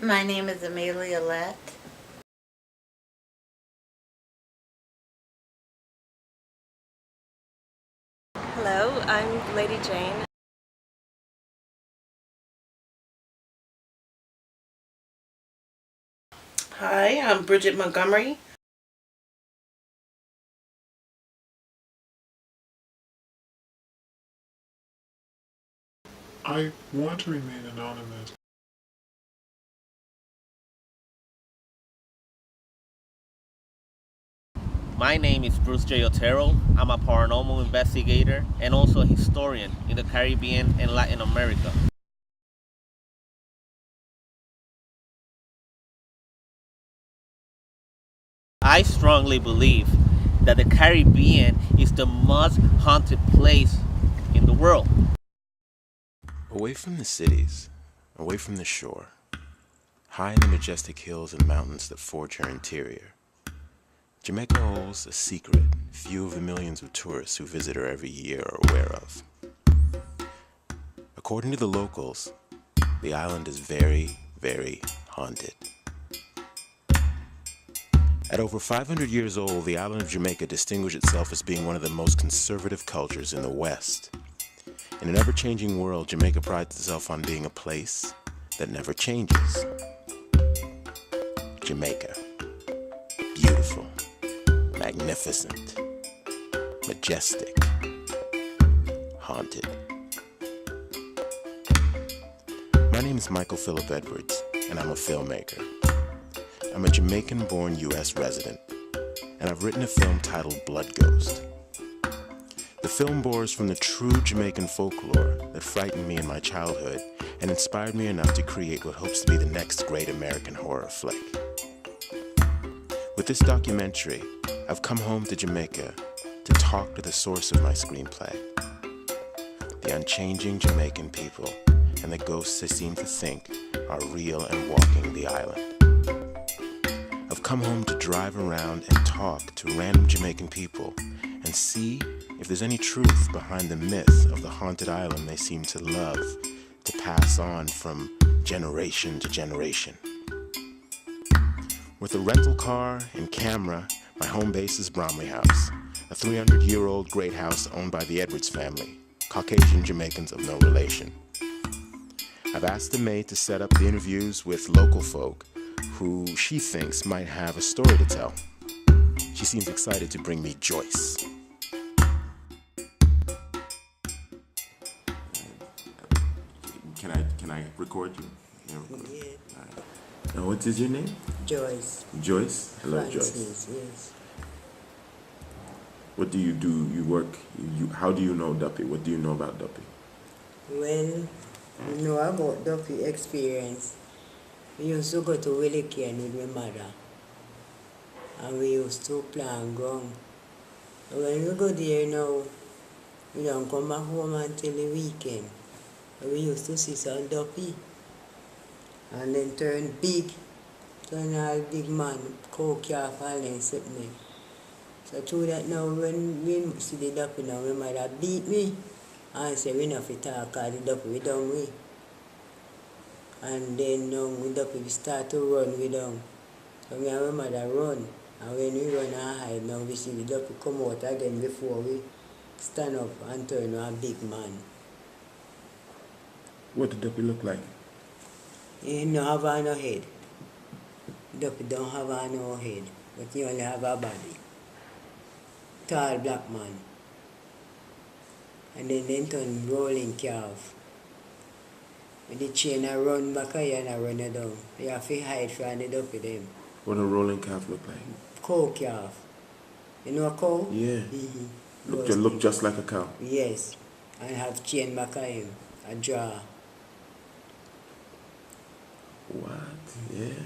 My name is Amelia Lett. Hello, I'm Lady Jane. Hi, I'm Bridget Montgomery. I want to remain anonymous. My name is Bruce J. Otero. I'm a paranormal investigator and also a historian in the Caribbean and Latin America. I strongly believe that the Caribbean is the most haunted place in the world. Away from the cities, away from the shore, high in the majestic hills and mountains that forge her interior, Jamaica holds a secret few of the millions of tourists who visit her every year are aware of. According to the locals, the island is very, very haunted. At over 500 years old, the island of Jamaica distinguished itself as being one of the most conservative cultures in the West. In an ever-changing world, Jamaica prides itself on being a place that never changes. Jamaica. Beautiful, magnificent, majestic, haunted. My name is Michael Phillip Edwards, and I'm a filmmaker. I'm a Jamaican-born U.S. resident, and I've written a film titled Blood Ghost. The film borrows from the true Jamaican folklore that frightened me in my childhood and inspired me enough to create what hopes to be the next great American horror flick. With this documentary, I've come home to Jamaica to talk to the source of my screenplay, the unchanging Jamaican people and the ghosts they seem to think are real and walking the island. I've come home to drive around and talk to random Jamaican people and see if there's any truth behind the myth of the haunted island they seem to love to pass on from generation to generation. With a rental car and camera, my home base is Bromley House, a 300-year-old great house owned by the Edwards family, Caucasian Jamaicans of no relation. I've asked the maid to set up the interviews with local folk who she thinks might have a story to tell. She seems excited to bring me Joyce. Can I record you? Yeah. Now, what is your name? Joyce. Joyce? Hello, Francis, Joyce. yes. What do? You work, how do you know Duppy? What do you know about Duppy? Well, you know about Duffy experience. We used to go to Willie Cane with my mother. And we used to play on ground. And when we go there now, we don't come back home until the weekend. And we used to see some Duffy. And then turn big. Turn all big man, coke off all them something. So through that now, when we see the Duffy now, my mother beat me and say we not fit talk because the Duffy we done we. And then now we Duffy we start to run we down. So me and my mother run. And when we run and hide now, we see the Duffy come out again before we stand up and turn a big man. What did Duppy look like? He don't have no head. Duffy don't have no head, but he only have a body. Tall black man. And then they turn rolling calf. With the chain I run back here and I run it down. You have to hide from the Duffy them. What a rolling calf look like? Cow calf. You know a cow? Yeah. Mm-hmm. Look just like a cow. Yes. And have chain back him, a jaw. What? Yeah.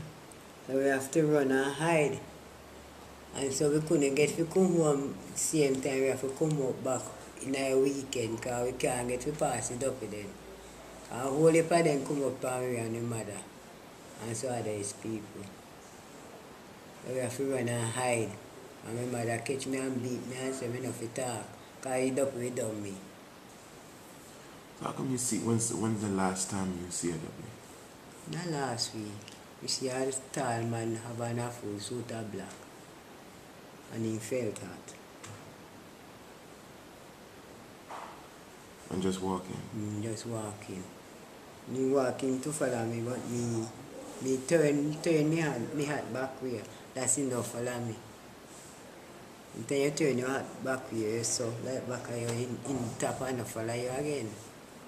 So we have to run and hide. And so we couldn't get to come home same time. We have to come up back in a weekend because we can't get to pass it up with them. And whole heap of them come up on me and the mother. And so are these people. So we have to run and hide. And my mother catch me and beat me and say me not fit talk. Because he up with me. So how come you see, when's the last time you see a Duppy? Not last week. You see a tall man have on a full suit of black. And he felt that. And just walking. Just walking. He walking to follow me, but me turn me hat back way. That's enough follow me. Until you turn your hat back way, so like back of you in top and follow you again.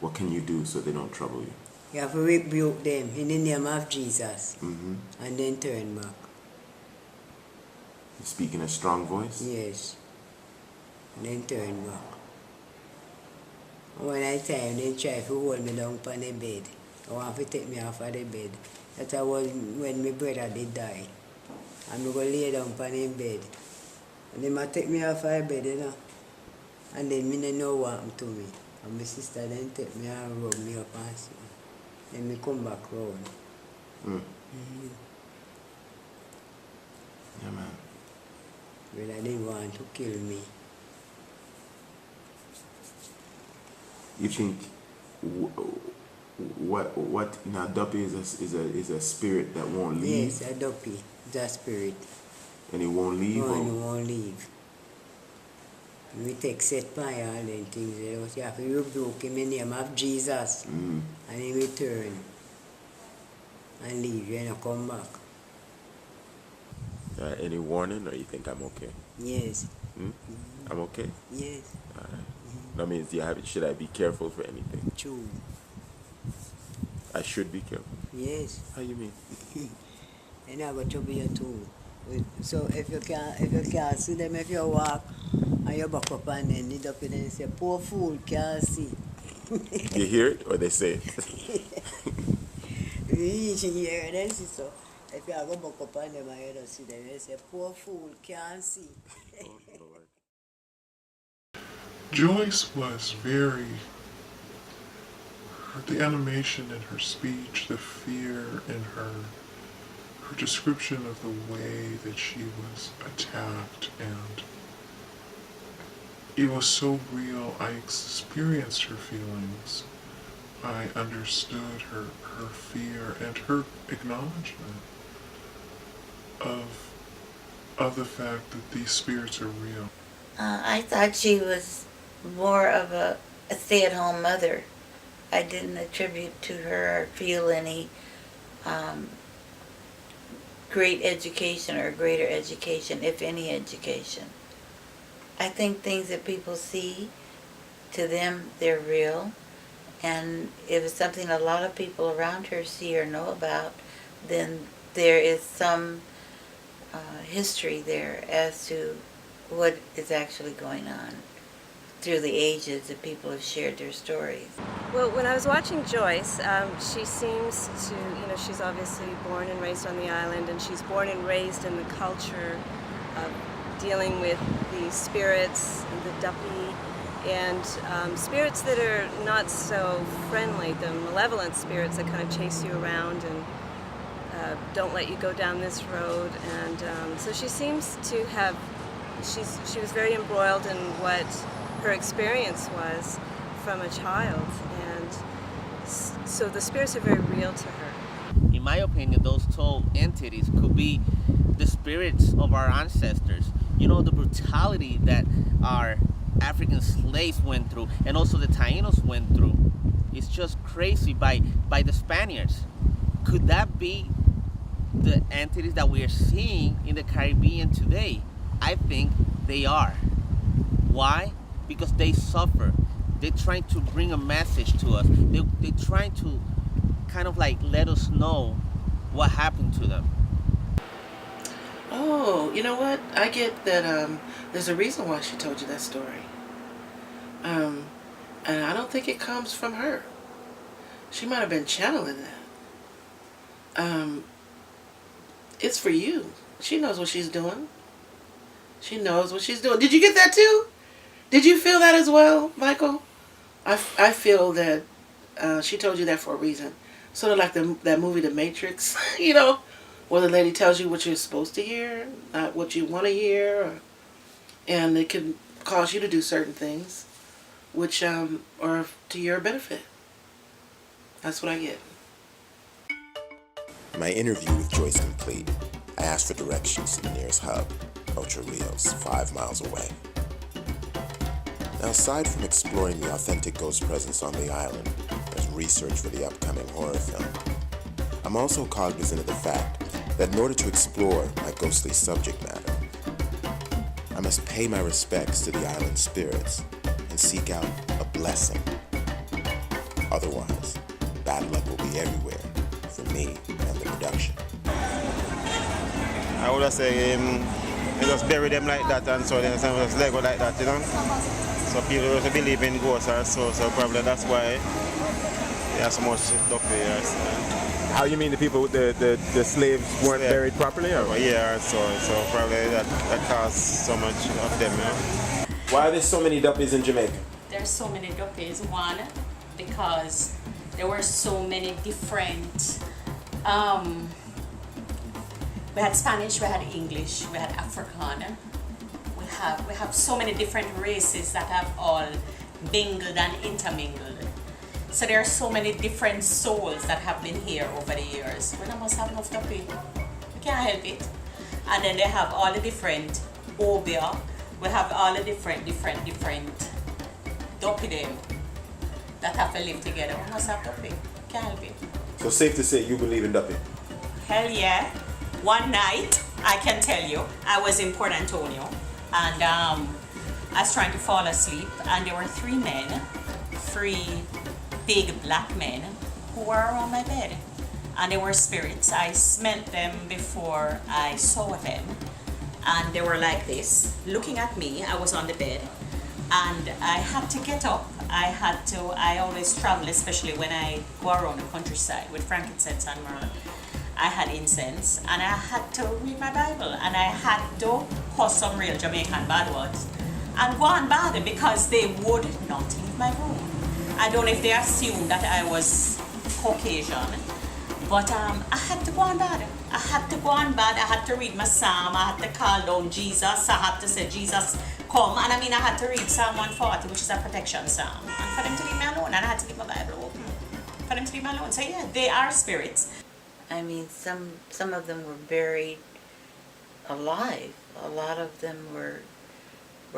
What can you do so they don't trouble you? You have to rebuke them in the name of Jesus. Mm-hmm. And then turn back. You speak in a strong voice? Yes. And then turn back. When I time, they try to hold me down on the bed. They want to take me off of the bed. That was when my brother did die. And I go lay down on the bed. And they might take me off of the bed, you know. And then I don't know what happened to me. And my sister then take me and rub me up and so. Then I come back round. Mm-hmm. Yeah, man. But I didn't want to kill me. You think what in a duppy is a spirit that won't leave? Yes, a duppy. It's a spirit. And it won't leave? No, or? it won't leave. We take set by all them things. You have to rebuke him in the name of Jesus. Mm. And he return. And leave you and you come back. Any warning, or you think I'm okay? Yes. I'm okay? Yes. All right. That means should I be careful for anything? True. I should be careful. Yes. How you mean? And I got to be a too. So if you can't see them, if you walk and you back up and then lead up and then say, poor fool can't see. You hear it or they say it? You hear it, then see so. If you go back up on them and you don't see them, you say, poor fool can't see. Oh, Lord. Joyce was the animation in her speech, the fear in her description of the way that she was attacked, and it was so real. I experienced her feelings. I understood her fear and her acknowledgement of the fact that these spirits are real. I thought she was more of a stay-at-home mother. I didn't attribute to her or feel any great education or greater education, if any education. I think things that people see, to them, they're real. And if it's something a lot of people around her see or know about, then there is some history there as to what is actually going on. Through the ages that people have shared their stories. Well, when I was watching Joyce, she seems to, she's obviously born and raised on the island, and she's born and raised in the culture of dealing with the spirits, the duppy, and spirits that are not so friendly, the malevolent spirits that kind of chase you around and don't let you go down this road. And so she seems to have, she was very embroiled in what her experience was from a child, and so the spirits are very real to her. In my opinion, those 12 entities could be the spirits of our ancestors. You know, the brutality that our African slaves went through, and also the Tainos went through, is just crazy by the Spaniards. Could that be the entities that we are seeing in the Caribbean today? I think they are. Why? Because they suffer. They're trying to bring a message to us. They're trying to kind of like let us know what happened to them. Oh, you know what? I get that there's a reason why she told you that story. And I don't think it comes from her. She might have been channeling that. It's for you. She knows what she's doing. She knows what she's doing. Did you get that too? Did you feel that as well, Michael? I feel that she told you that for a reason. Sort of like that movie, The Matrix, where the lady tells you what you're supposed to hear, not what you want to hear, and it can cause you to do certain things, which are to your benefit. That's what I get. My interview with Joyce complete, I asked for directions to the nearest hub, Ocho Rios, 5 miles away. Now, aside from exploring the authentic ghost presence on the island as research for the upcoming horror film, I'm also cognizant of the fact that in order to explore my ghostly subject matter, I must pay my respects to the island spirits and seek out a blessing. Otherwise, bad luck will be everywhere for me and the production. I would say they just bury them like that, and so they just Lego like that, you know. So people also believe in ghosts or so probably that's why there's so much duck here. How you mean the people, the slaves weren't buried properly? Or? Yeah, so probably that caused so much of them, you know. Why are there so many duppies in Jamaica? There's so many duppies. One, because there were so many different, we had Spanish, we had English, we had African. We have so many different races that have all mingled and intermingled. So there are so many different souls that have been here over the years. We must have enough duppy. We can't help it. And then they have all the different obia. We have all the different duppy them that have to live together. We must have duppy. Can't help it. So safe to say you believe in duppy? Hell yeah. One night, I can tell you, I was in Port Antonio and I was trying to fall asleep and there were 3 men, 3 big black men who were around my bed. And they were spirits. I smelled them before I saw them. And they were like this, looking at me. I was on the bed and I had to get up. I always travel, especially when I go around the countryside with frankincense and myrrh. I had incense and I had to read my Bible and I had to cuss some real Jamaican bad words and go and bad because they would not leave my room. I don't know if they assumed that I was Caucasian, but I had to go and bad. I had to go and bad. I had to read my psalm. I had to call down Jesus. I had to say, Jesus, come. And I had to read Psalm 140, which is a protection psalm. And for them to leave me alone, and I had to leave my Bible open. For them to leave me alone. So yeah, they are spirits. I mean, some of them were buried alive. A lot of them were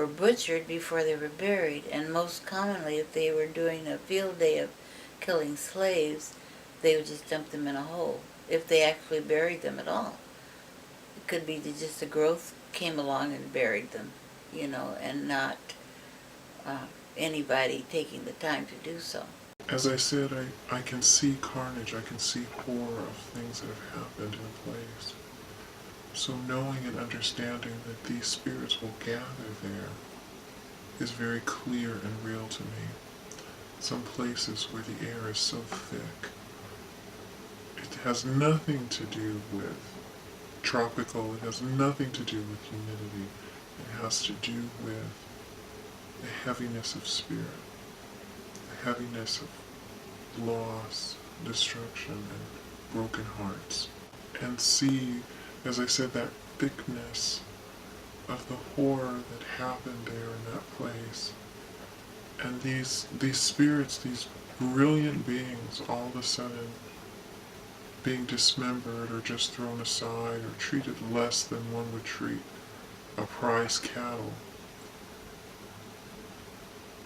butchered before they were buried. And most commonly, if they were doing a field day of killing slaves, they would just dump them in a hole, if they actually buried them at all. It could be that just the growth came along and buried them, you know, and not anybody taking the time to do so. As I said, I can see carnage, I can see horror of things that have happened in a place. So knowing and understanding that these spirits will gather there is very clear and real to me. Some places where the air is so thick, it has nothing to do with tropical, it has nothing to do with humidity. It has to do with the heaviness of spirit, the heaviness of loss, destruction, and broken hearts. And see, as I said, that thickness of the horror that happened there in that place. And these spirits, these brilliant beings, all of a sudden being dismembered or just thrown aside or treated less than one would treat a prize cattle.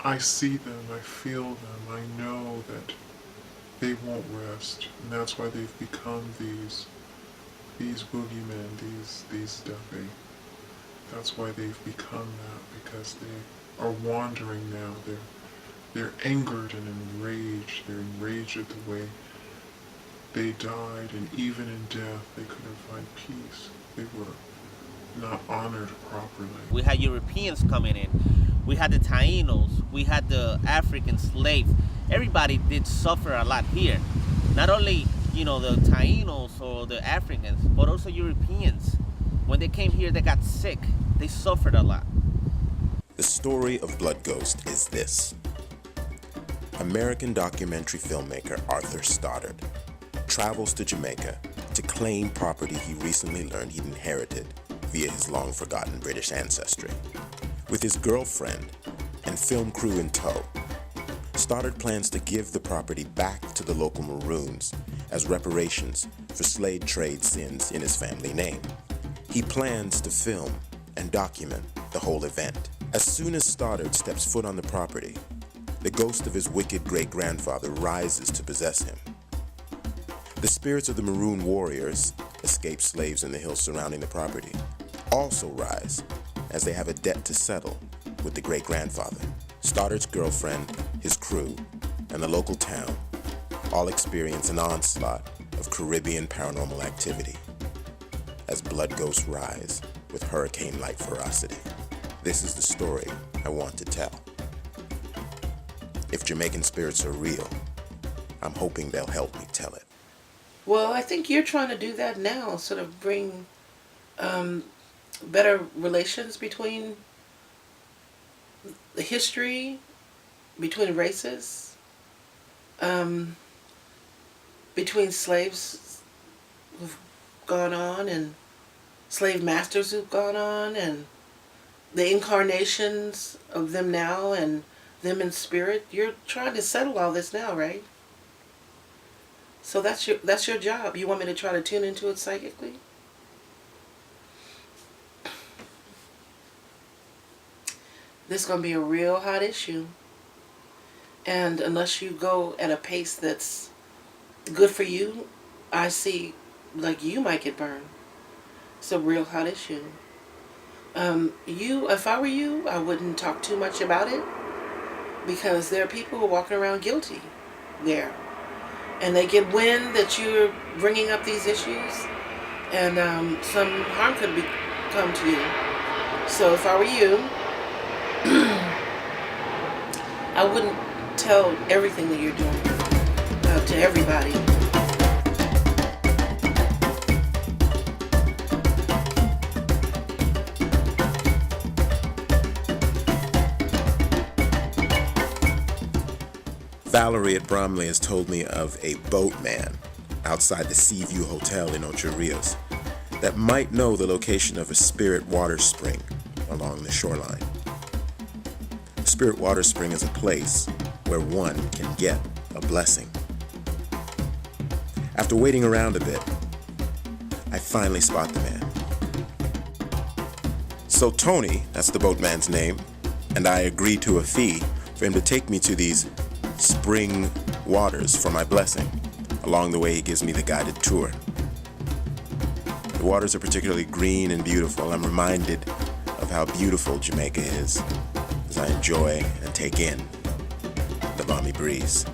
I see them, I feel them, I know that they won't rest, and that's why they've become these boogeymen, these duppy. That's why they've become that, because they are wandering now. They're angered and enraged. They're enraged at the way they died, and even in death they couldn't find peace. They were not honored properly. We had Europeans coming in. We had the Tainos. We had the African slaves. Everybody did suffer a lot here. Not only, the Tainos or the Africans, but also Europeans. When they came here, they got sick. They suffered a lot. The story of Blood Ghost is this. American documentary filmmaker Arthur Stoddard travels to Jamaica to claim property he recently learned he'd inherited via his long-forgotten British ancestry. With his girlfriend and film crew in tow, Stoddard plans to give the property back to the local Maroons as reparations for slave trade sins in his family name. He plans to film and document the whole event. As soon as Stoddard steps foot on the property, the ghost of his wicked great-grandfather rises to possess him. The spirits of the Maroon warriors, escaped slaves in the hills surrounding the property, also rise as they have a debt to settle with the great-grandfather. Stoddard's girlfriend, his crew, and the local town all experience an onslaught of Caribbean paranormal activity as blood ghosts rise with hurricane-like ferocity. This is the story I want to tell. If Jamaican spirits are real, I'm hoping they'll help me tell it. Well, I think you're trying to do that now, sort of bring better relations between the history, between races, between slaves who've gone on and slave masters who've gone on, and the incarnations of them now and them in spirit. You're trying to settle all this now, right? So that's your job. You want me to try to tune into it psychically? This is going to be a real hot issue. And unless you go at a pace that's good for you, I see like you might get burned. It's a real hot issue. If I were you, I wouldn't talk too much about it, because there are people who are walking around guilty there. And they get wind that you're bringing up these issues, and some harm could come to you. So if I were you, I wouldn't tell everything that you're doing to everybody. Valerie at Bromley has told me of a boatman outside the Seaview Hotel in Ocho Rios that might know the location of a spirit water spring along the shoreline. A spirit water spring is a place where one can get a blessing. After waiting around a bit, I finally spot the man. So Tony, that's the boatman's name, and I agreed to a fee for him to take me to these spring waters for my blessing. Along the way, he gives me the guided tour. The waters are particularly green and beautiful. I'm reminded of how beautiful Jamaica is as I enjoy and take in the balmy breeze.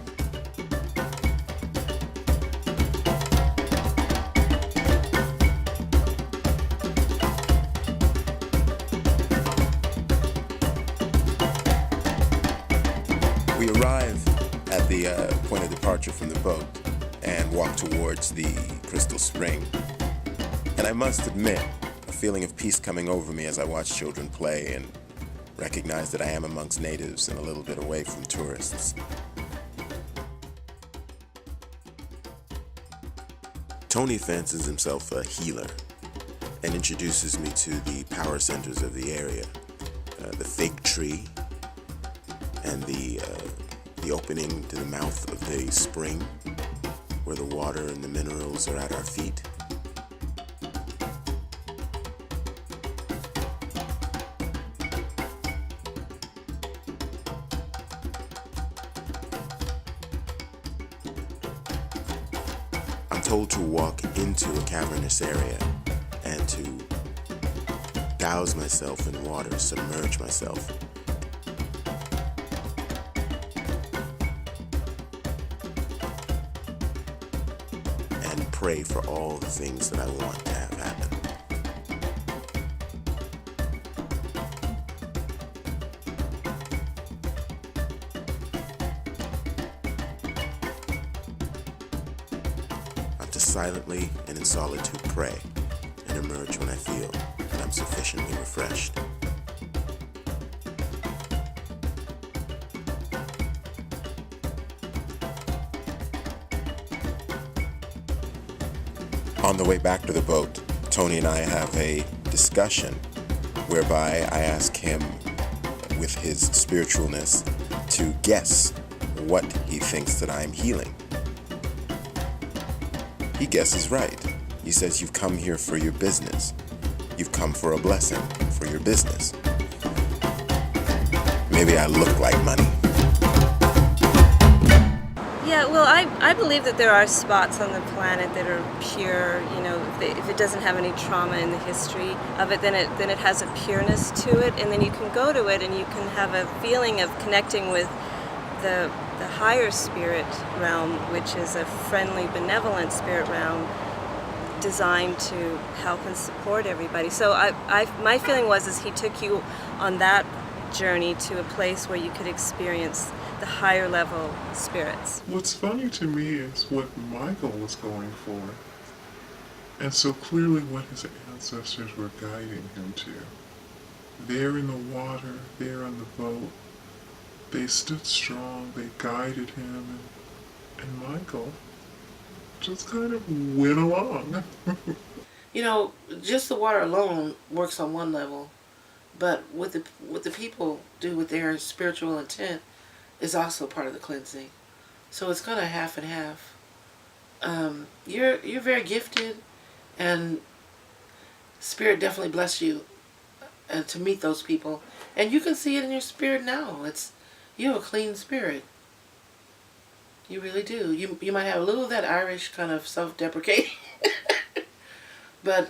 We arrive at the point of departure from the boat and walk towards the crystal spring. And I must admit, a feeling of peace coming over me as I watch children play and recognize that I am amongst natives and a little bit away from tourists. Tony fancies himself a healer and introduces me to the power centers of the area, the fig tree and the opening to the mouth of the spring where the water and the minerals are at our feet. I'm told to walk into a cavernous area and to douse myself in water, submerge myself. And pray for all the things that I want to have happen. I'm to silently and in solitude pray and emerge when I feel that I'm sufficiently refreshed. On the way back to the boat, Tony and I have a discussion whereby I ask him, with his spiritualness, to guess what he thinks that I am healing. He guesses right. He says, you've come here for your business. You've come for a blessing for your business. Maybe I look like money. Yeah, well, I believe that there are spots on the planet that are pure. You know, if it doesn't have any trauma in the history of it, then it has a pureness to it, and then you can go to it and you can have a feeling of connecting with the higher spirit realm, which is a friendly, benevolent spirit realm designed to help and support everybody. So my feeling was he took you on that journey to a place where you could experience the higher level spirits. What's funny to me is what Michael was going for, and so clearly what his ancestors were guiding him to. There in the water, there on the boat, they stood strong, they guided him, and Michael just kind of went along. You know, just the water alone works on one level, but what the people do with their spiritual intent is also part of the cleansing. So it's kind of half and half. You're very gifted, and Spirit definitely blessed you to meet those people, and you can see it in your spirit now. You have a clean spirit. You really do. You might have a little of that Irish kind of self-deprecating, but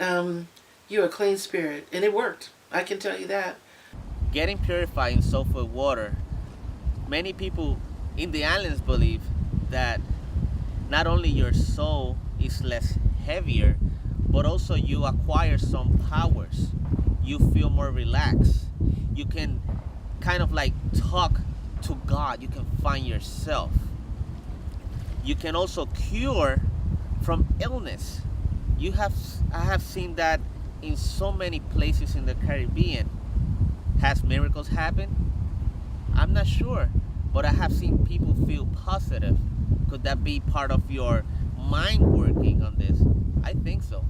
you're a clean spirit, and it worked. I can tell you that. Getting purified in sulfur water, many people in the islands believe that not only your soul is less heavier, but also you acquire some powers. You feel more relaxed. You can kind of like talk to God. You can find yourself. You can also cure from illness. I have seen that in so many places in the Caribbean. Has miracles happened? I'm not sure, but I have seen people feel positive. Could that be part of your mind working on this? I think so.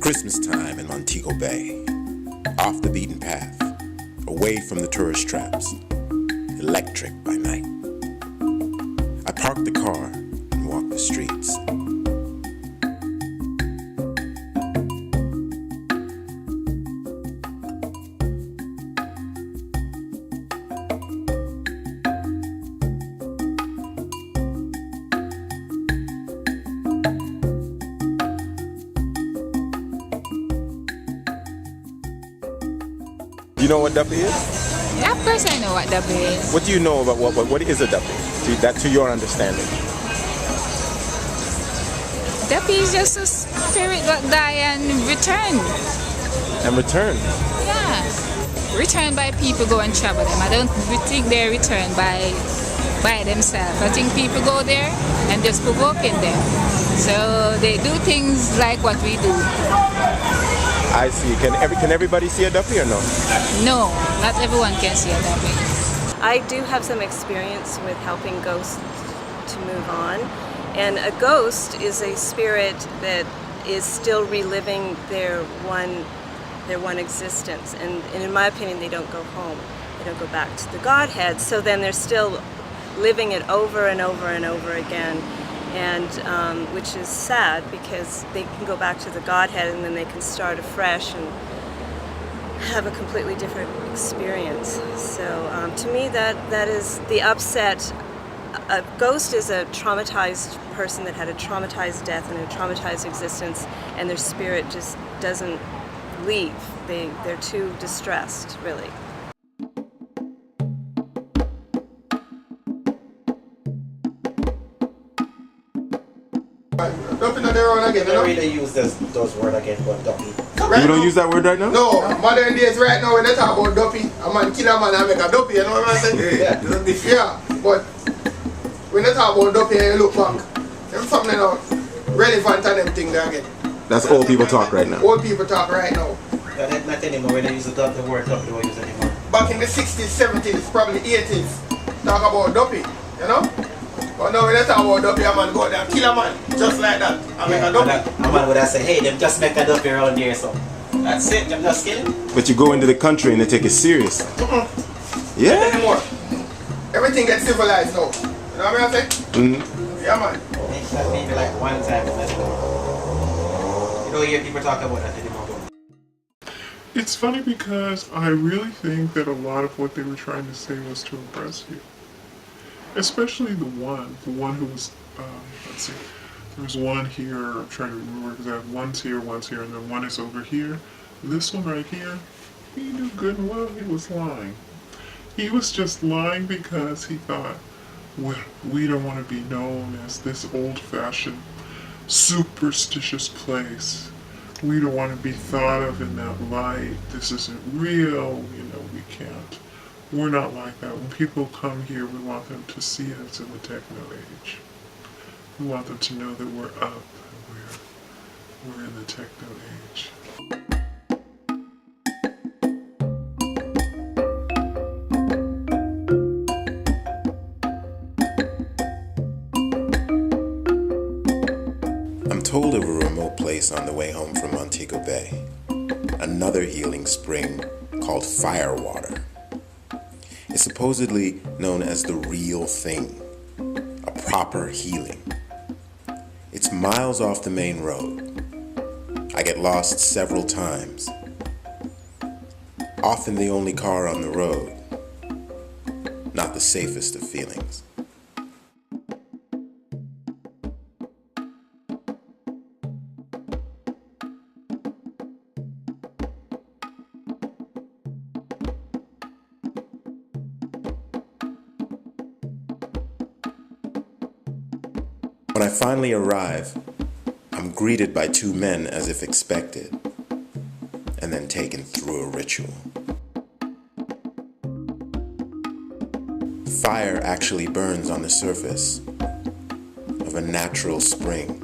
Christmas time in Montego Bay, off the beaten path, away from the tourist traps, electric by night. I park the car and walk the streets. Do you know what duppy is? Yeah, of course I know what duppy is. What do you know about what is a duppy? To your understanding. Duppy is just a spirit that die and return. And return? Yeah. Returned by people go and travel them. I don't think they return by themselves. I think people go there and just provoking them. So they do things like what we do. I see. Can everybody see a duppy or no? No, not everyone can see a duppy. I do have some experience with helping ghosts to move on. And a ghost is a spirit that is still reliving their one existence. And in my opinion, they don't go home. They don't go back to the Godhead. So then they're still living it over and over and over again. And which is sad because they can go back to the Godhead and then they can start afresh and have a completely different experience. So to me, that is the upset A ghost is a traumatized person that had a traumatized death and a traumatized existence, and their spirit just doesn't leave. They're too distressed, really. Dumping on their own again, you know? I don't really use those words again, but dumpy. Right You don't now? use that word right now? No, modern days right now when they talk about duppy, a man kill a man and make a duppy, you know what I'm saying? Yeah, but when they talk about duppy and you look back, there's something relevant to them things there again. That's old people talk right now. Old people talk right now. Yeah, not anymore. When they use the word dumpy, they don't use it anymore. Back in the 60s, 70s, probably 80s, talk about duppy, you know? But now when they talk about duppy, a man go there and kill a man, just like that, and make a duppy. A man would have said, hey, them just make a dumpy around here, so that's it, them just killing. But you go into the country and they take it serious. Yeah. Not anymore. Everything gets civilized now. You know what I'm saying? Mm-hmm. Yeah, man. Maybe like one time, you don't hear people talk about that anymore. It's funny because I really think that a lot of what they were trying to say was to impress you. Especially the one who was, let's see, there was one here, I'm trying to remember exactly, one's here, and then one is over here. This one right here, he knew good and well he was lying. He was just lying because he thought, well, we don't want to be known as this old-fashioned, superstitious place. We don't want to be thought of in that light. This isn't real, we can't. We're not like that. When people come here, we want them to see us in the techno age. We want them to know that we're up, and we're in the techno age. I'm told of a remote place on the way home from Montego Bay, another healing spring called Firewater. It's supposedly known as the real thing, a proper healing. It's miles off the main road. I get lost several times. Often the only car on the road. Not the safest of feelings. When I finally arrive, I'm greeted by two men as if expected, and then taken through a ritual. Fire actually burns on the surface of a natural spring.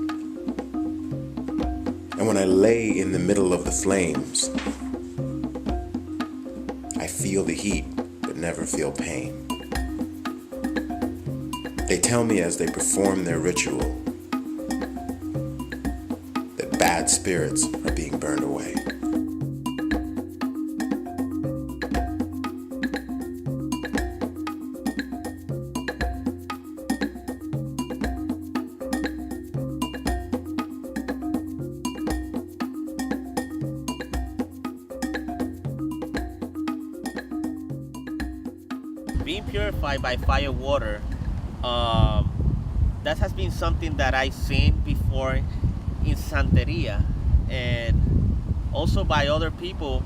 And when I lay in the middle of the flames, I feel the heat but never feel pain. They tell me as they perform their ritual that bad spirits are being burned away. Being purified by fire water, that has been something that I've seen before in Santeria and also by other people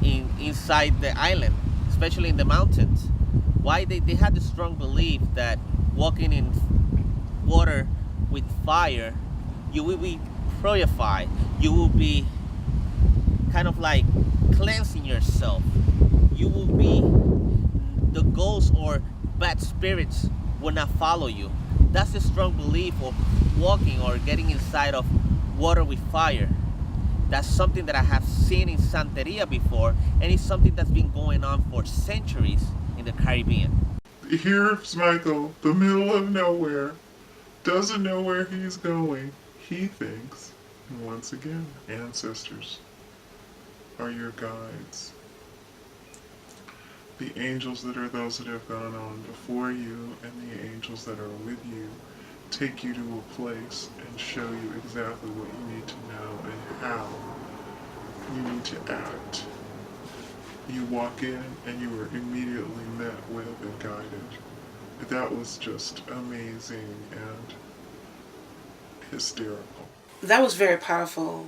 inside the island, especially in the mountains. Why they had the strong belief that walking in water with fire, you will be purified. You will be kind of like cleansing yourself. You will be, the ghosts or bad spirits will not follow you. That's the strong belief of walking or getting inside of water with fire. That's something that I have seen in Santeria before, and it's something that's been going on for centuries in the Caribbean. Here's Michael, the middle of nowhere, doesn't know where he's going. He thinks, and once again, ancestors are your guides. The angels that are those that have gone on before you, and the angels that are with you take you to a place and show you exactly what you need to know and how you need to act. You walk in and you are immediately met with and guided. that was just amazing and hysterical. That was very powerful.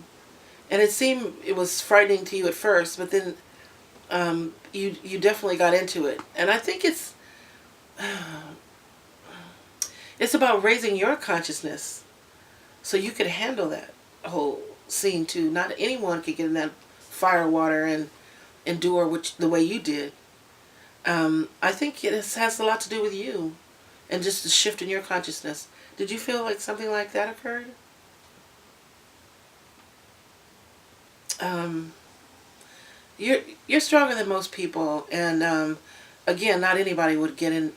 And it seemed it was frightening to you at first, but then you definitely got into it. And I think it's about raising your consciousness so you could handle that whole scene too. Not anyone could get in that fire water and endure the way you did. I think it has a lot to do with you and just the shift in your consciousness. Did you feel like something like that occurred? You're stronger than most people, and again, not anybody would get in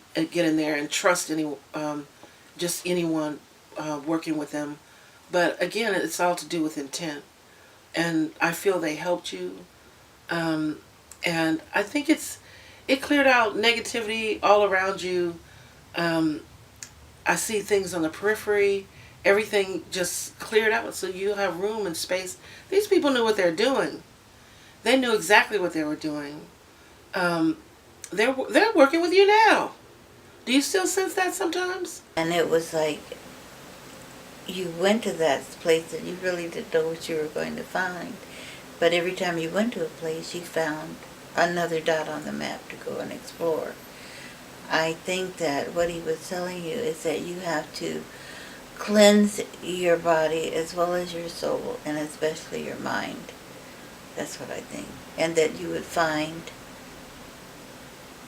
there and trust just anyone working with them. But again, it's all to do with intent, and I feel they helped you, and I think it cleared out negativity all around you. I see things on the periphery. Everything just cleared out, so you have room and space. These people knew what they're doing. They knew exactly what they were doing. They're working with you now. Do you still sense that sometimes? And it was like you went to that place that you really didn't know what you were going to find. But every time you went to a place, you found another dot on the map to go and explore. I think that what he was telling you is that you have to cleanse your body as well as your soul, and especially your mind. That's what I think. And that you would find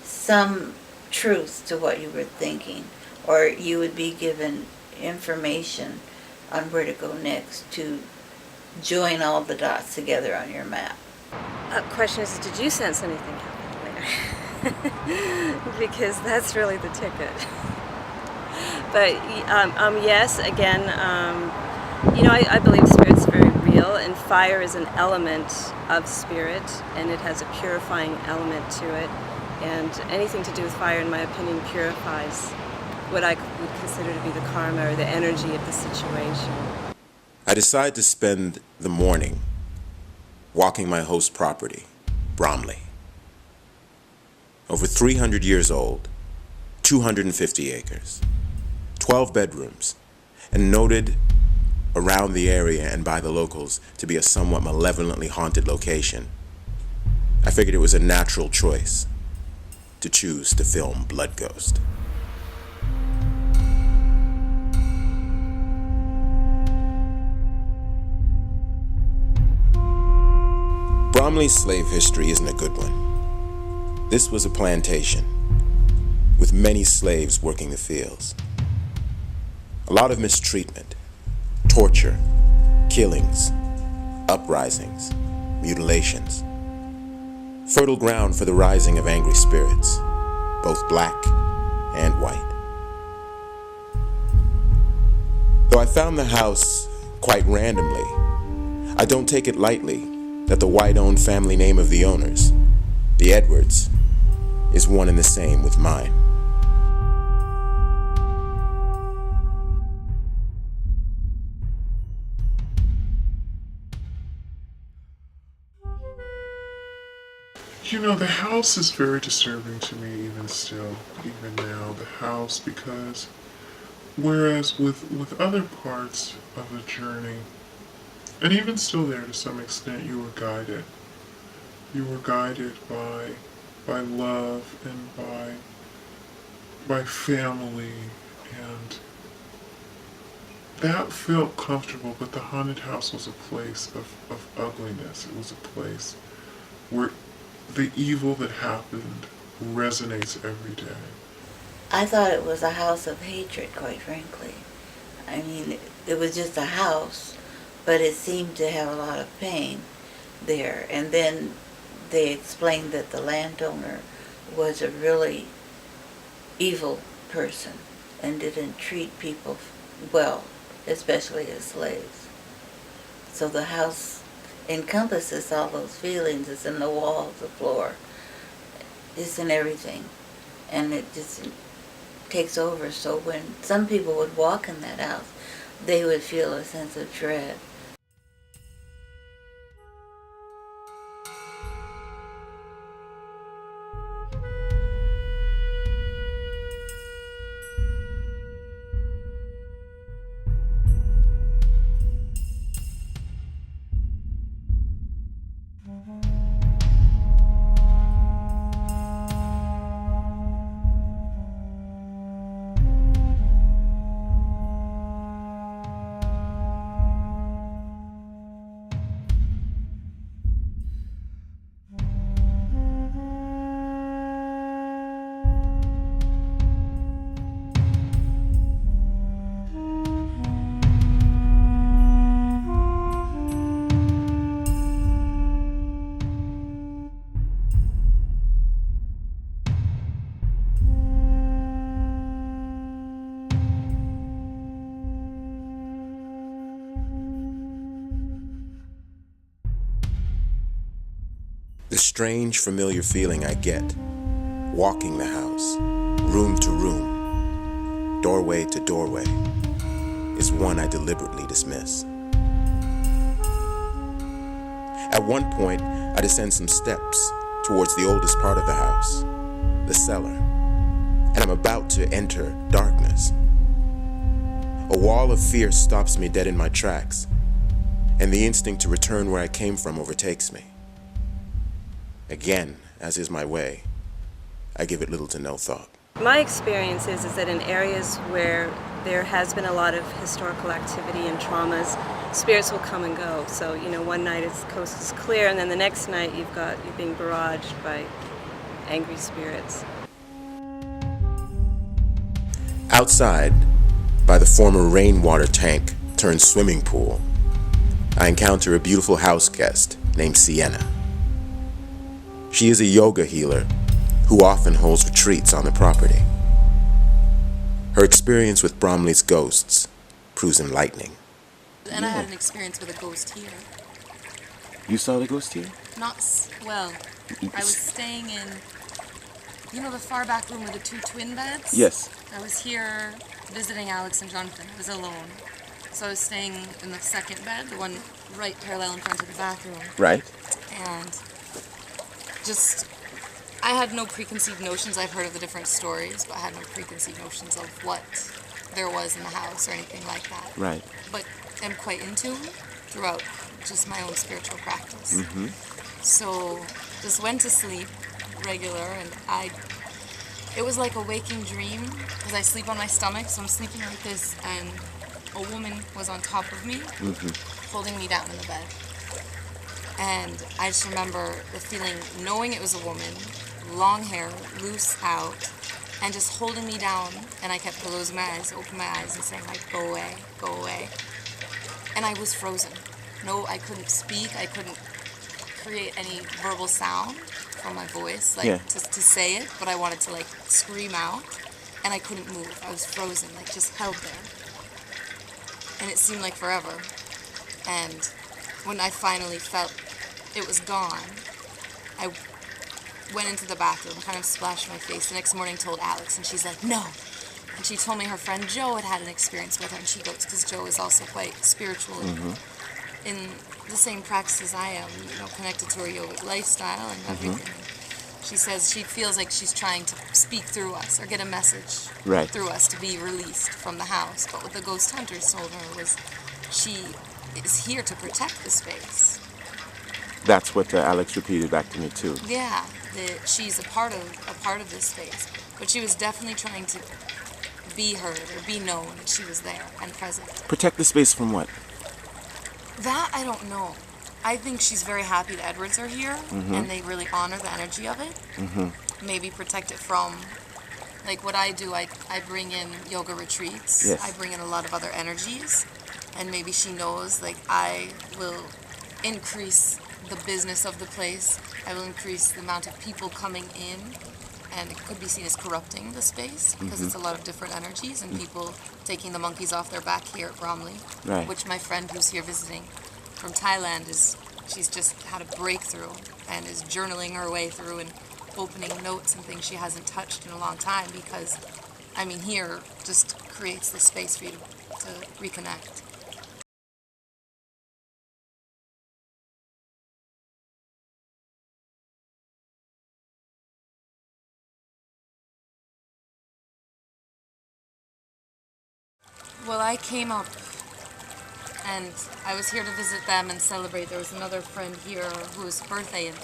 some truth to what you were thinking, or you would be given information on where to go next to join all the dots together on your map. Question is, did you sense anything happen later? Because that's really the ticket. But yes, again, I believe spirit's very real, and fire is an element of spirit, and it has a purifying element to it. And anything to do with fire, in my opinion, purifies what I would consider to be the karma or the energy of the situation. I decide to spend the morning walking my host property, Bromley. Over 300 years old, 250 acres, 12 bedrooms, and noted around the area and by the locals to be a somewhat malevolently haunted location. I figured it was a natural choice to choose to film Blood Ghost. Bromley's slave history isn't a good one. This was a plantation with many slaves working the fields. A lot of mistreatment, torture, killings, uprisings, mutilations. Fertile ground for the rising of angry spirits, both black and white. Though I found the house quite randomly, I don't take it lightly that the white-owned family name of the owners, the Edwards, is one and the same with mine. You know, the house is very disturbing to me even still, even now, the house, because whereas with other parts of the journey, and even still there to some extent, you were guided. You were guided by love and by family, and that felt comfortable, but the haunted house was a place of ugliness. It was a place where the evil that happened resonates every day. I thought it was a house of hatred, quite frankly. I mean, it was just a house, but it seemed to have a lot of pain there. And then they explained that the landowner was a really evil person and didn't treat people well, especially as slaves. So the house encompasses all those feelings. It's in the walls, the floor, it's in everything, and it just takes over. So when some people would walk in that house, they would feel a sense of dread. strange, familiar feeling I get, walking the house, room to room, doorway to doorway, is one I deliberately dismiss. At one point, I descend some steps towards the oldest part of the house, the cellar, and I'm about to enter darkness. A wall of fear stops me dead in my tracks, and the instinct to return where I came from overtakes me. Again, as is my way, I give it little to no thought. My experience is that in areas where there has been a lot of historical activity and traumas, spirits will come and go. So, one night the coast is clear, and then the next night you're being barraged by angry spirits. Outside, by the former rainwater tank turned swimming pool, I encounter a beautiful house guest named Sienna. She is a yoga healer who often holds retreats on the property. Her experience with Bromley's ghosts proves enlightening. And I had an experience with a ghost here. You saw the ghost here? Well, I was staying in, the far back room with the two twin beds? Yes. I was here visiting Alex and Jonathan. I was alone. So I was staying in the second bed, the one right parallel in front of the bathroom. Right. And I had no preconceived notions. I've heard of the different stories, but I had no preconceived notions of what there was in the house or anything like that. Right. But I'm quite into throughout just my own spiritual practice. Mm-hmm. So just went to sleep regular, and it was like a waking dream because I sleep on my stomach, so I'm sleeping like this, and a woman was on top of me, holding me down in the bed. And I just remember the feeling, knowing it was a woman, long hair, loose out, and just holding me down. And I kept closing my eyes, opening my eyes, and saying, go away, go away. And I was frozen. No, I couldn't speak. I couldn't create any verbal sound from my voice, to say it, but I wanted to, scream out. And I couldn't move. I was frozen, just held there. And it seemed like forever. And when I finally felt it was gone, I went into the bathroom, kind of splashed my face. The next morning told Alex, and she's like, no. And she told me her friend Joe had an experience with her, and she goes, because Joe is also quite spiritual in the same practice as I am, connected to her yogic lifestyle and everything. She says she feels like she's trying to speak through us or get a message through us to be released from the house. But what the ghost hunters told her was she is here to protect the space. That's what Alex repeated back to me too. Yeah, that she's a part of this space, but she was definitely trying to be heard or be known that she was there and present. Protect the space from what? That I don't know. I think she's very happy the Edwards are here, and they really honor the energy of it. Maybe protect it from, what I do, I bring in yoga retreats. Yes. I bring in a lot of other energies, and maybe she knows, I will increase the business of the place. I will increase the amount of people coming in, and it could be seen as corrupting the space because it's a lot of different energies and people taking the monkeys off their back here at Bromley, which my friend who's here visiting from Thailand she's just had a breakthrough and is journaling her way through and opening notes and things she hasn't touched in a long time because, here just creates the space for you to reconnect. Well, I came up and I was here to visit them and celebrate. There was another friend here whose birthday, and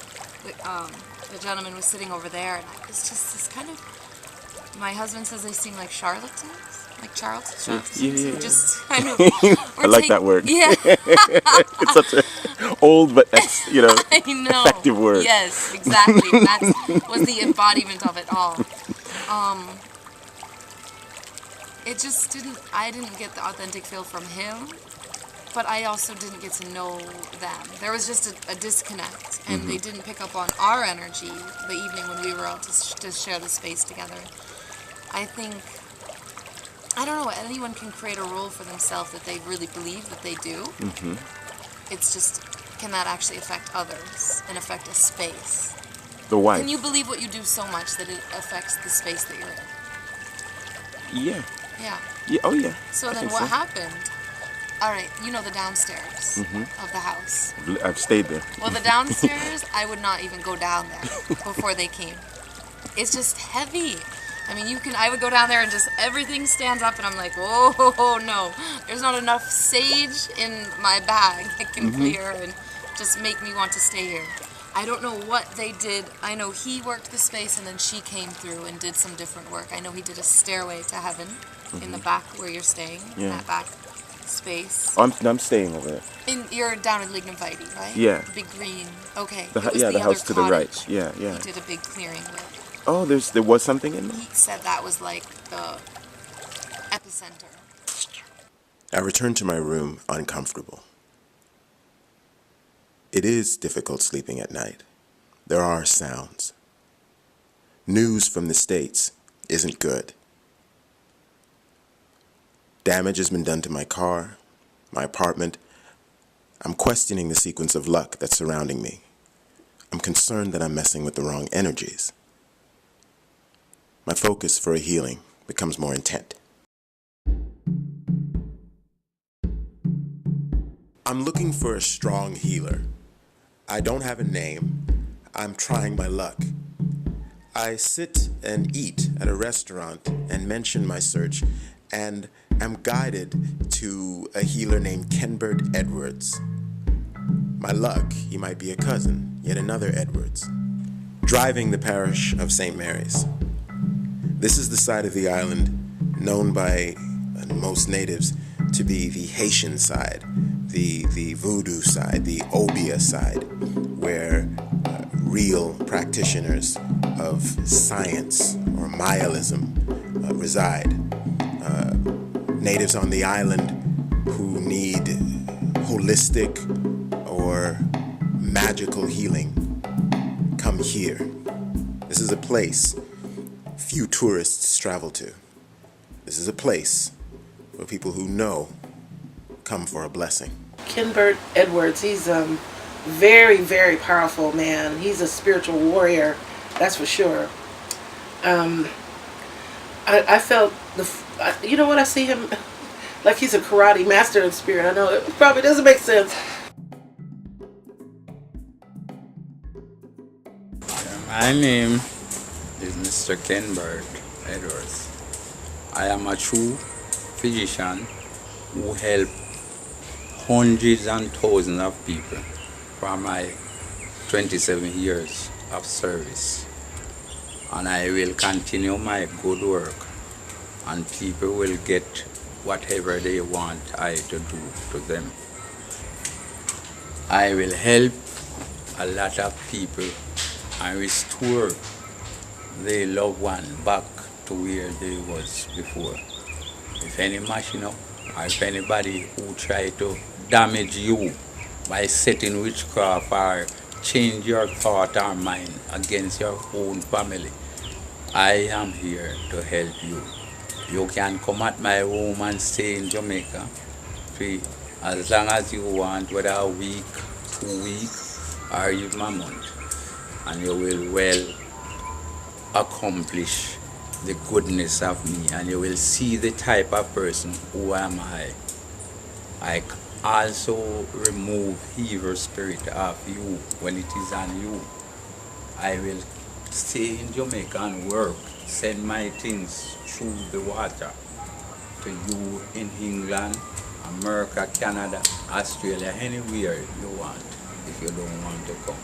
the gentleman was sitting over there, and it's just this kind of, my husband says they seem like charlatans, like charlatans. Yeah. Just kind of. I like that word. Yeah. It's such an old but I know. effective word. Yes, exactly. That was the embodiment of it all. I didn't get the authentic feel from him, but I also didn't get to know them. There was just a disconnect, and they didn't pick up on our energy the evening when we were out to share the space together. I don't know, anyone can create a role for themselves that they really believe that they do. It's just can that actually affect others and affect a space? The wife. Can you believe what you do so much that it affects the space that you're in? Yeah. Yeah. Yeah. Oh yeah. So I then think what so. happened? All right, you know the downstairs of the house. I've stayed there. Well, the downstairs, I would not even go down there before they came. It's just heavy. I mean, I would go down there and just everything stands up and I'm like, whoa, no. There's not enough sage in my bag it can clear and just make me want to stay here. I don't know what they did. I know he worked the space and then she came through and did some different work. I know he did a stairway to heaven in the back where you're staying, in that back space. I'm staying over there. You're down in Lignavite, right? Yeah. Big green. Okay. The other house to the right. cottage Yeah. He did a big clearing with. Oh, there was something in there? He said that was like the epicenter. I return to my room uncomfortable. It is difficult sleeping at night. There are sounds. News from the States isn't good. Damage has been done to my car, my apartment. I'm questioning the sequence of luck that's surrounding me. I'm concerned that I'm messing with the wrong energies. My focus for a healing becomes more intent. I'm looking for a strong healer. I don't have a name. I'm trying my luck. I sit and eat at a restaurant and mention my search and am guided to a healer named Kenbert Edwards. My luck, he might be a cousin, yet another Edwards. Driving the parish of St. Mary's. This is the side of the island known by most natives to be the Haitian side, the voodoo side, the obia side, where real practitioners of science or Mayaism reside. Natives on the island who need holistic or magical healing come here. This is a place few tourists travel to. This is a place where people who know come for a blessing. Kenbert Edwards, he's very, very powerful man. He's a spiritual warrior, that's for sure. I felt you know what, I see him like he's a karate master in spirit. I know it probably doesn't make sense. My name is Mr. Kenbert Edwards. I am a true physician who help hundreds and thousands of people for my 27 years of service. And I will continue my good work, and people will get whatever they want I to do to them. I will help a lot of people and restore their loved one back to where they was before. If any machine or if anybody who try to damage you by setting witchcraft or change your thought or mind against your own family, I am here to help you. You can come at my home and stay in Jamaica free as long as you want, whether a week, 2 weeks, or even a month, and you will well accomplish the goodness of me, and you will see the type of person who am I. I also remove evil spirit of you when it is on you. I will stay in Jamaica and work, send my things through the water to you in England, America, Canada, Australia, anywhere you want if you don't want to come.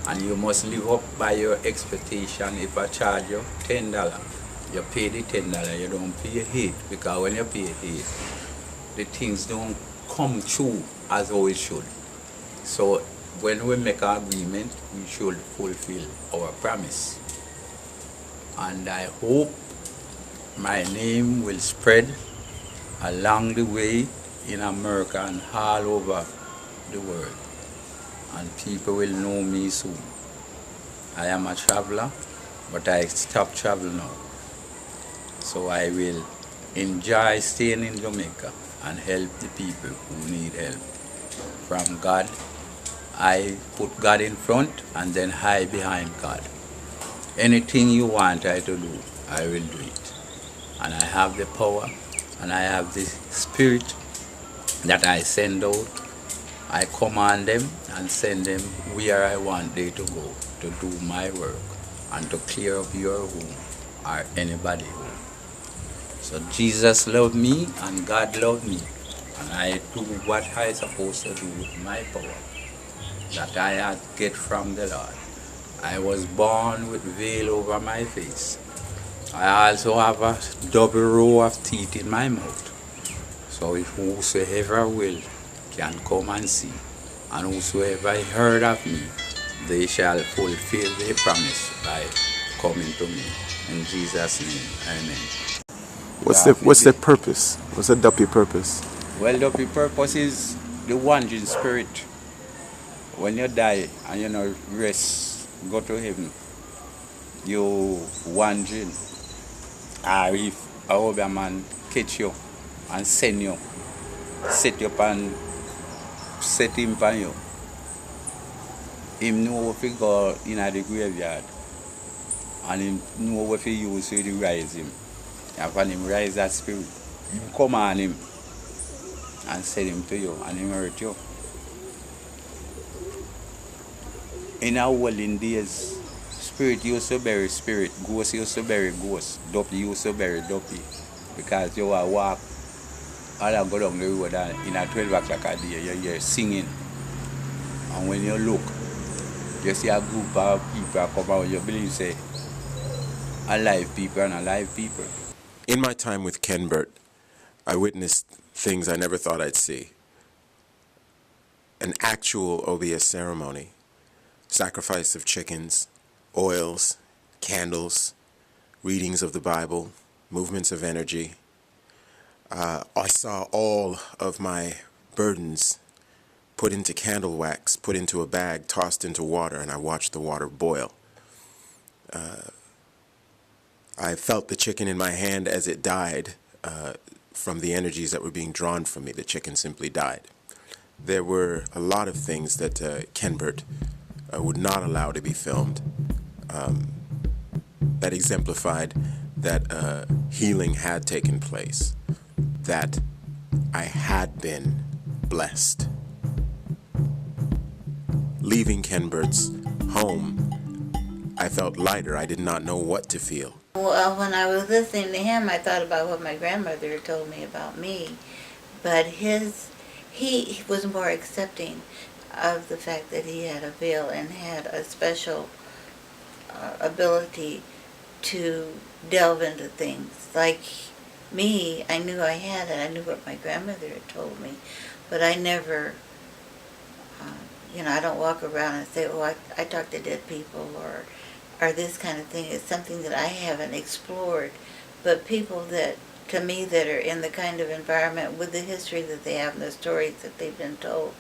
And you must live up by your expectation. If I charge you $10, you pay the $10, you don't pay 8, because when you pay 8, the things don't come true as how it should. So when we make an agreement, we should fulfill our promise. And I hope my name will spread along the way in America and all over the world. And people will know me soon. I am a traveler, but I stopped traveling now. So I will enjoy staying in Jamaica and help the people who need help. From God I put God in front and then hide behind God. Anything you want I to do, I will do it. And I have the power and I have the spirit that I send out. I command them and send them where I want they to go to do my work and to clear up your home or anybody home. So Jesus loved me and God loved me, and I do what I supposed to do with my power that I had get from the Lord. I was born with veil over my face. I also have a double row of teeth in my mouth. So if whosoever will can come and see, and whosoever heard of me, they shall fulfill their promise by coming to me. In Jesus' name, amen. What's the purpose? What's the Duppy purpose? Well, Duppy purpose is the wandering spirit. When you die and you know rest, go to heaven, you wandering. Or if a other man catch you and send you, set you up and set him upon you, him know if he go in the graveyard and him know if he use to rise him. And when him rise that spirit, you command him and send him to you and him hurt you. In our olden days, spirit used to bury spirit, ghost used to bury ghost, duppy used to bury duppy. Because you will walk and go down the road and in a 12 o'clock a day, you hear singing. And when you look, you see a group of people come out, you believe say, alive people and alive people. In my time with Ken Burt, I witnessed things I never thought I'd see. An actual OBS ceremony, sacrifice of chickens, oils, candles, readings of the Bible, movements of energy. I saw all of my burdens put into candle wax, put into a bag, tossed into water, and I watched the water boil. I felt the chicken in my hand as it died from the energies that were being drawn from me. The chicken simply died. There were a lot of things that Ken Burt would not allow to be filmed that exemplified that healing had taken place, that I had been blessed. Leaving Ken Burt's home, I felt lighter. I did not know what to feel. Well, when I was listening to him, I thought about what my grandmother had told me about me. But he was more accepting of the fact that he had a veil and had a special ability to delve into things. Like me, I knew I had it. I knew what my grandmother had told me. But I never, I don't walk around and say, oh, I talk to dead people or this kind of thing. It's something that I haven't explored. But people that, to me, that are in the kind of environment with the history that they have and the stories that they've been told,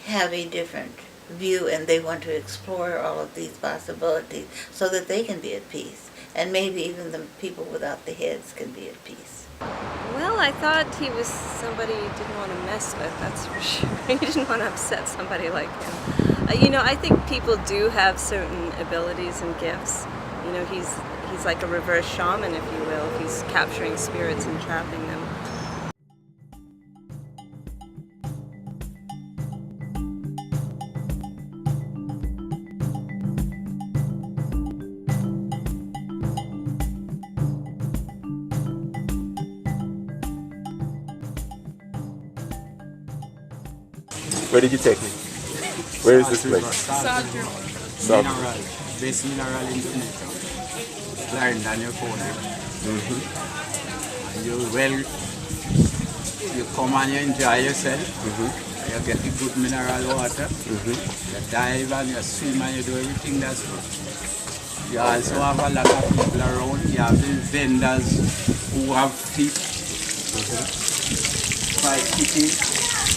have a different view, and they want to explore all of these possibilities so that they can be at peace. And maybe even the people without the heads can be at peace. Well, I thought he was somebody you didn't want to mess with, that's for sure. You didn't want to upset somebody like him. I think people do have certain abilities and gifts. He's like a reverse shaman, if you will. He's capturing spirits and trapping them. Where did you take me? Where is this place? Salt River. Salt Mineral. Best mineral in Jamaica. Learn than your phone. And you come and you enjoy yourself. You get the good mineral water. You dive and you swim and you do everything that's good. You also have a lot of people around. You have the vendors who have tips. Fried chicken,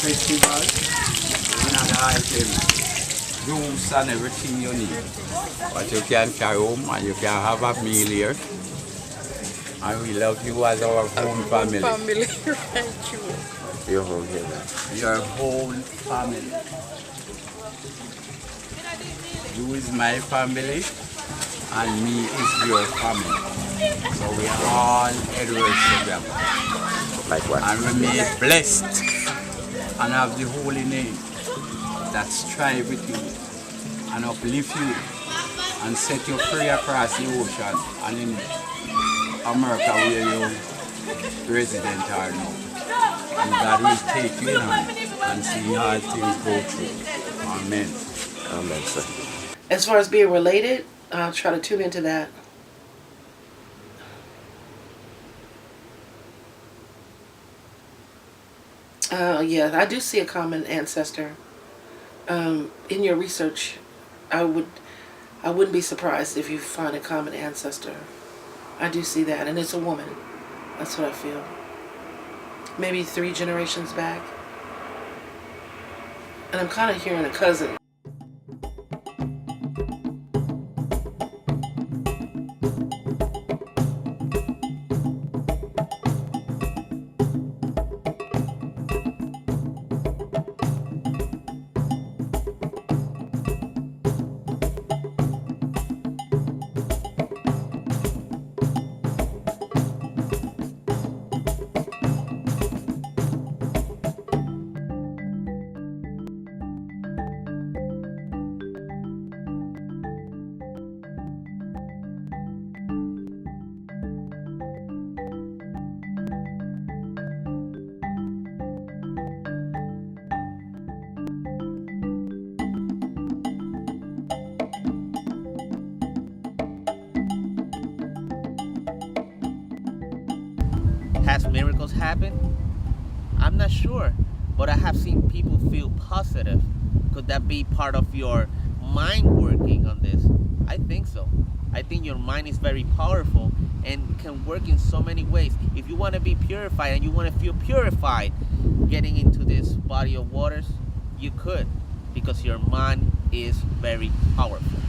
festivals. Another item, juice and everything you need. But you can carry home and you can have a meal here. And we love you as our own family. Family, right, true. Your whole here. Your whole family. You is my family, and me is your family. So we are all Edwards together. Likewise. And we may blessed and have the holy name that strive with you and uplift you and set you free across the ocean and in America where you resident are now. And God will take you in and see all things go through. Amen. Amen, sir. As far as being related, I'll try to tune into that. Yeah, I do see a common ancestor. In your research, I wouldn't be surprised if you find a common ancestor. I do see that, and it's a woman. That's what I feel. Maybe 3 generations back. And I'm kind of hearing a cousin. Has miracles happened? I'm not sure, but I have seen people feel positive. Could that be part of your mind working on this? I think so. I think your mind is very powerful and can work in so many ways. If you want to be purified and you want to feel purified getting into this body of waters, you could, because your mind is very powerful.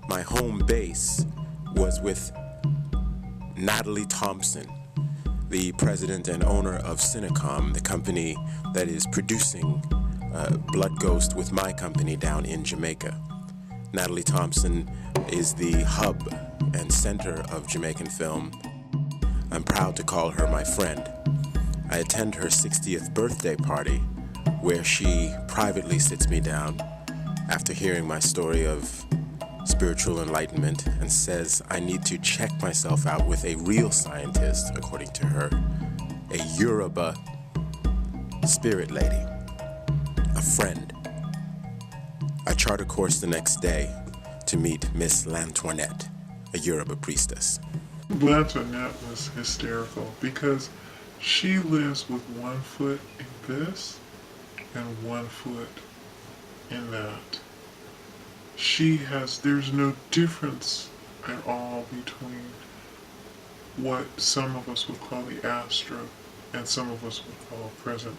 My home base was with Natalie Thompson, the president and owner of Cinecom, the company that is producing Blood Ghost with my company down in Jamaica. Natalie Thompson is the hub and center of Jamaican film. I'm proud to call her my friend. I attend her 60th birthday party, where she privately sits me down after hearing my story of spiritual enlightenment and says I need to check myself out with a real scientist, according to her, a Yoruba spirit lady, a friend. I chart a course the next day to meet Miss Lantoinette, a Yoruba priestess. Lantoinette was hysterical because she lives with one foot in this and one foot in that. There's no difference at all between what some of us would call the astral and some of us would call present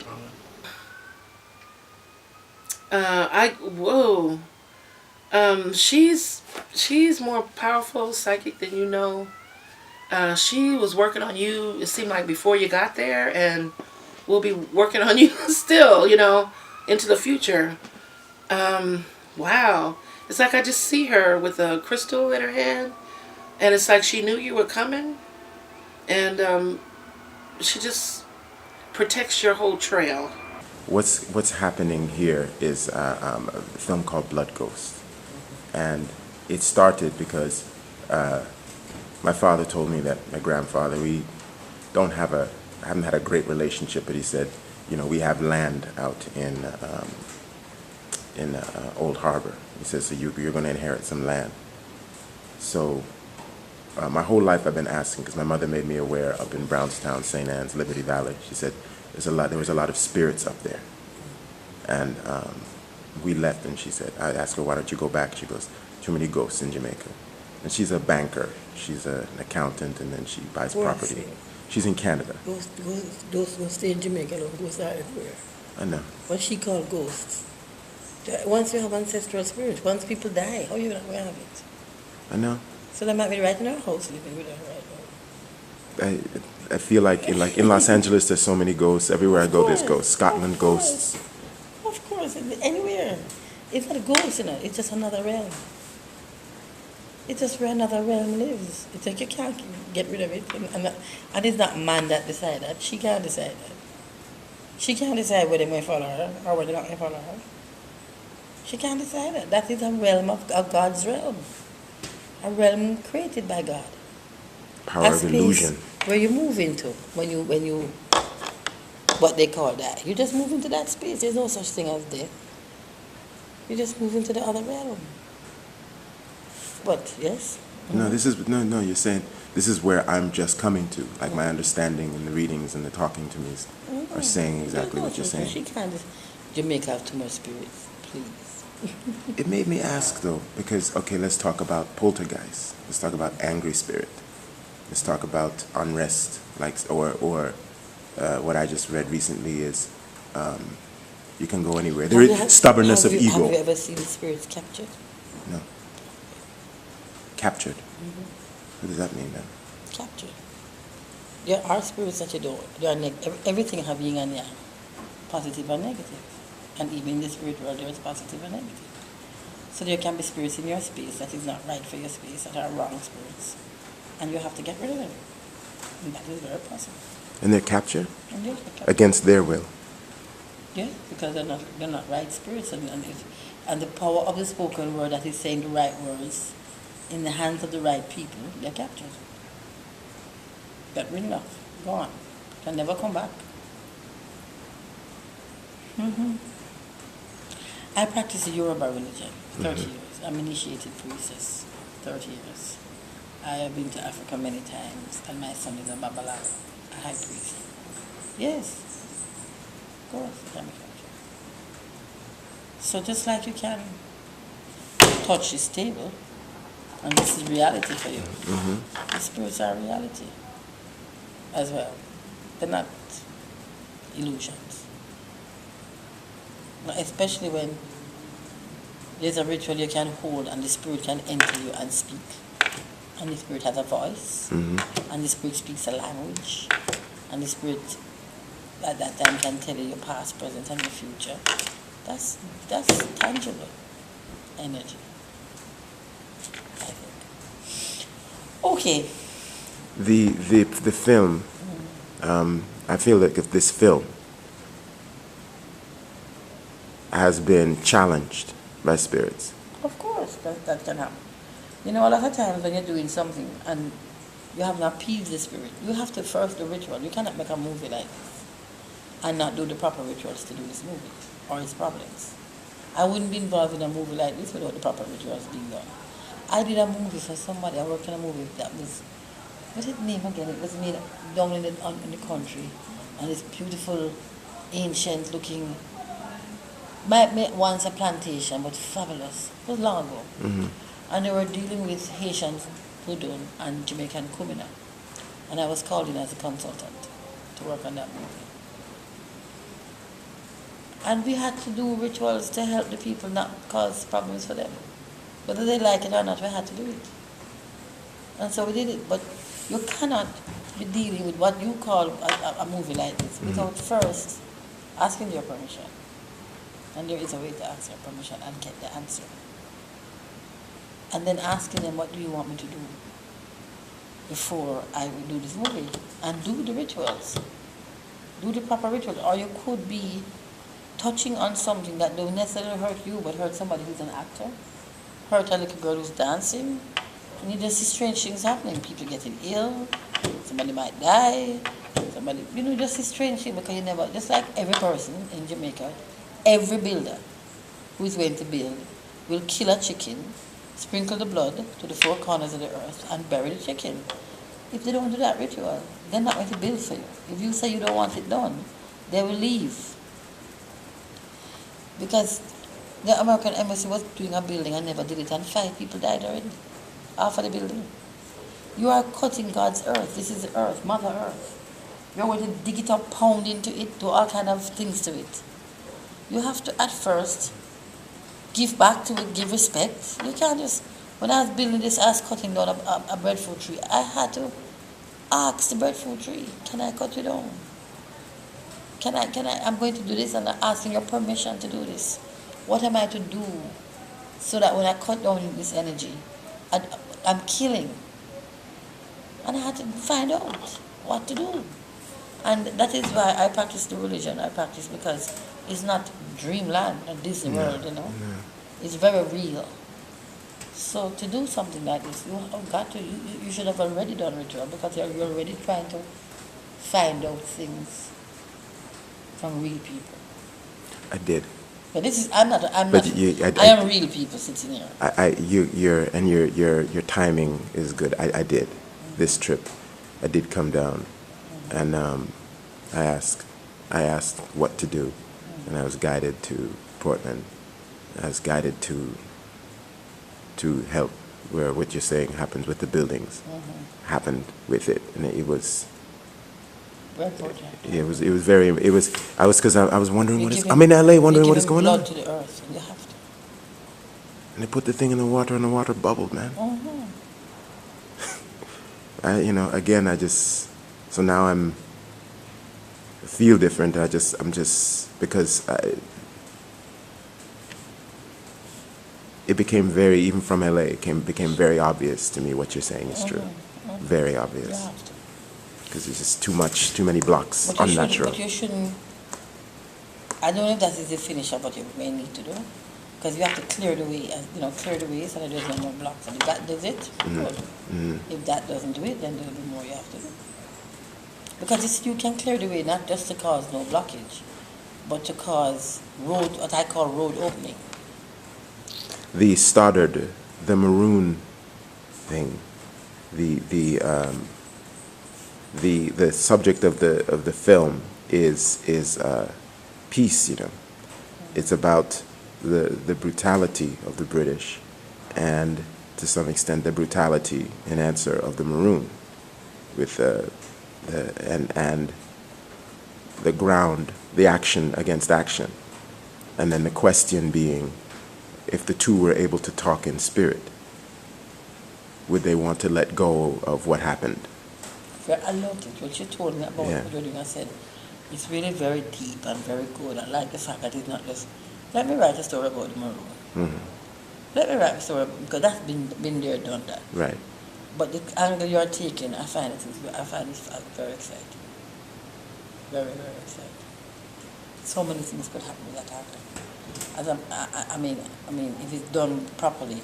time. She's more powerful psychic than you know. She was working on you, it seemed like, before you got there, and will be working on you still, into the future. Wow. It's like I just see her with a crystal in her hand, and it's like she knew you were coming, and she just protects your whole trail. What's happening here is a film called Blood Ghost, and it started because my father told me that my grandfather, we haven't had a great relationship, but he said, we have land out in Old Harbor. He says, so you're going to inherit some land. So my whole life I've been asking, because my mother made me aware up in Brownstown, St. Anne's, Liberty Valley. She said there was a lot of spirits up there. And we left, and she said, I asked her, why don't you go back? She goes, too many ghosts in Jamaica. And she's a banker. She's an accountant, and then she buys property. She's in Canada. Those stay in Jamaica, no ghosts are everywhere. I know. What she called ghosts. Once you have ancestral spirits, once people die, how you not going to have it? I know. So they might be right in our house living with her right now. I feel like in Los Angeles, there's so many ghosts. Everywhere I go, there's ghosts. Scotland, ghosts. Of course, anywhere. It's not a ghost, you know. It's just another realm. It's just where another realm lives. It's like you can't get rid of it. And it's not man that decides that. She can't decide that. She can't decide whether they may follow her or whether they not may follow her. She can't decide that. That is a realm of God's realm. A realm created by God. Power of illusion. Where you move into when you what they call that. You just move into that space. There's no such thing as death. You just move into the other realm. What? Yes? No, you're saying this is where I'm just coming to. Like my understanding and the readings and the talking to me are saying exactly what you're saying. She can't just Jamaica have too much spirits, please. It made me ask though, because okay, let's talk about poltergeist. Let's talk about angry spirit. Let's talk about unrest, or what I just read recently is you can go anywhere. There is stubbornness of ego. Have you ever seen spirits captured? No. Captured? Mm-hmm. What does that mean then? Captured. There are spirits that you don't. Everything have yin and yang, positive and negative. And even in the spirit world, there is positive and negative. So there can be spirits in your space that is not right for your space, that are wrong spirits. And you have to get rid of them. And that is very possible. And they're captured? And they're captured. Against their will? Yeah, because they're not right spirits. And the power of the spoken word that is saying the right words in the hands of the right people, they're captured. Get rid of. Gone. Can never come back. Mm-hmm. I practice the Yoruba religion 30 years. I'm initiated priestess 30 years. I have been to Africa many times, and my son is a Babalawo, a high priest. Yes, of course, it can be captured. So just like you can touch this table, and this is reality for you, the spirits are reality as well. They're not illusions. Especially when there's a ritual you can hold and the spirit can enter you and speak. And the spirit has a voice. And the spirit speaks a language. And the spirit at that time can tell you your past, present, and your future. That's tangible energy, I think. Okay. The film, I feel like if this film has been challenged by spirits. Of course, that can happen. You know, a lot of times when you're doing something and you have not appeased the spirit, you have to first do ritual. You cannot make a movie like this and not do the proper rituals to do this movie or its problems. I wouldn't be involved in a movie like this without the proper rituals being done. I did a movie for somebody. I worked on a movie that was, what's its name again? It was made down in the country, and it's beautiful, ancient looking. Once a plantation, but fabulous. It was long ago. And they were dealing with Haitian voodoo and Jamaican kumina. And I was called in as a consultant to work on that movie. And we had to do rituals to help the people, not cause problems for them. Whether they like it or not, we had to do it. And so we did it. But you cannot be dealing with what you call a movie like this without first asking your permission. And there is a way to ask their permission and get the answer. And then asking them, what do you want me to do before I will do this movie? And do the rituals. Do the proper rituals. Or you could be touching on something that don't necessarily hurt you, but hurt somebody who's an actor. Hurt a little girl who's dancing. And you just see strange things happening. People getting ill. Somebody might die. Somebody, just see strange things because you never, just like every person in Jamaica, every builder who is going to build will kill a chicken, sprinkle the blood to the four corners of the earth, and bury the chicken. If they don't do that ritual, they're not going to build for you. If you say you don't want it done, they will leave. Because the American embassy was doing a building and never did it, and 5 people died already after the building. You are cutting God's earth. This is the earth, Mother Earth. You're going to dig it up, pound into it, do all kind of things to it. You have to, at first, give back to it, give respect. You can't just, when I was building this, I was cutting down a breadfruit tree. I had to ask the breadfruit tree, can I cut it down? I'm going to do this and I'm asking your permission to do this. What am I to do so that when I cut down this energy, I'm killing? And I had to find out what to do. And that is why I practice the religion I practice, because it's not dreamland or Disney World, you know. It's very real. So to do something like this, you should have already done ritual, because you're already trying to find out things from real people. I did. But this is I am real people sitting here. Your timing is good. I did. This trip, I did come down, and I asked what to do, and I was guided to Portland. I was guided to help where what you're saying happens with the buildings, happened with it, and it was. It was very. It was. I was wondering what is. I'm in LA wondering what is going on. To the earth, and you have to. And they put the thing in the water, and the water bubbled, man. So now I feel different. It became very, even from LA, it became very obvious to me what you're saying is true. Very obvious. Because it's just too many blocks, unnatural. But you shouldn't, I don't know if that is the finish of what you may need to do. Because you have to clear the way, so that there's no more blocks. And if that does it, good. If that doesn't do it, then there'll be more you have to do. Because you can clear the way not just to cause no blockage, but to cause what I call road opening. The Stoddard, the maroon thing, the subject of the film is peace. You know, it's about the brutality of the British, and to some extent the brutality in answer of the Maroon, with and the ground, the action against action, and then the question being, if the two were able to talk in spirit, would they want to let go of what happened? I loved it. What you told me about what I said, it's really very deep and very good. I like the fact that it's not just, let me write a story about the Maroon. Let me write a story, because that's been there, done that. Right. But the angle you're taking, I find it very exciting. Very, very exciting. So many things could happen with that actor. I mean, if it's done properly,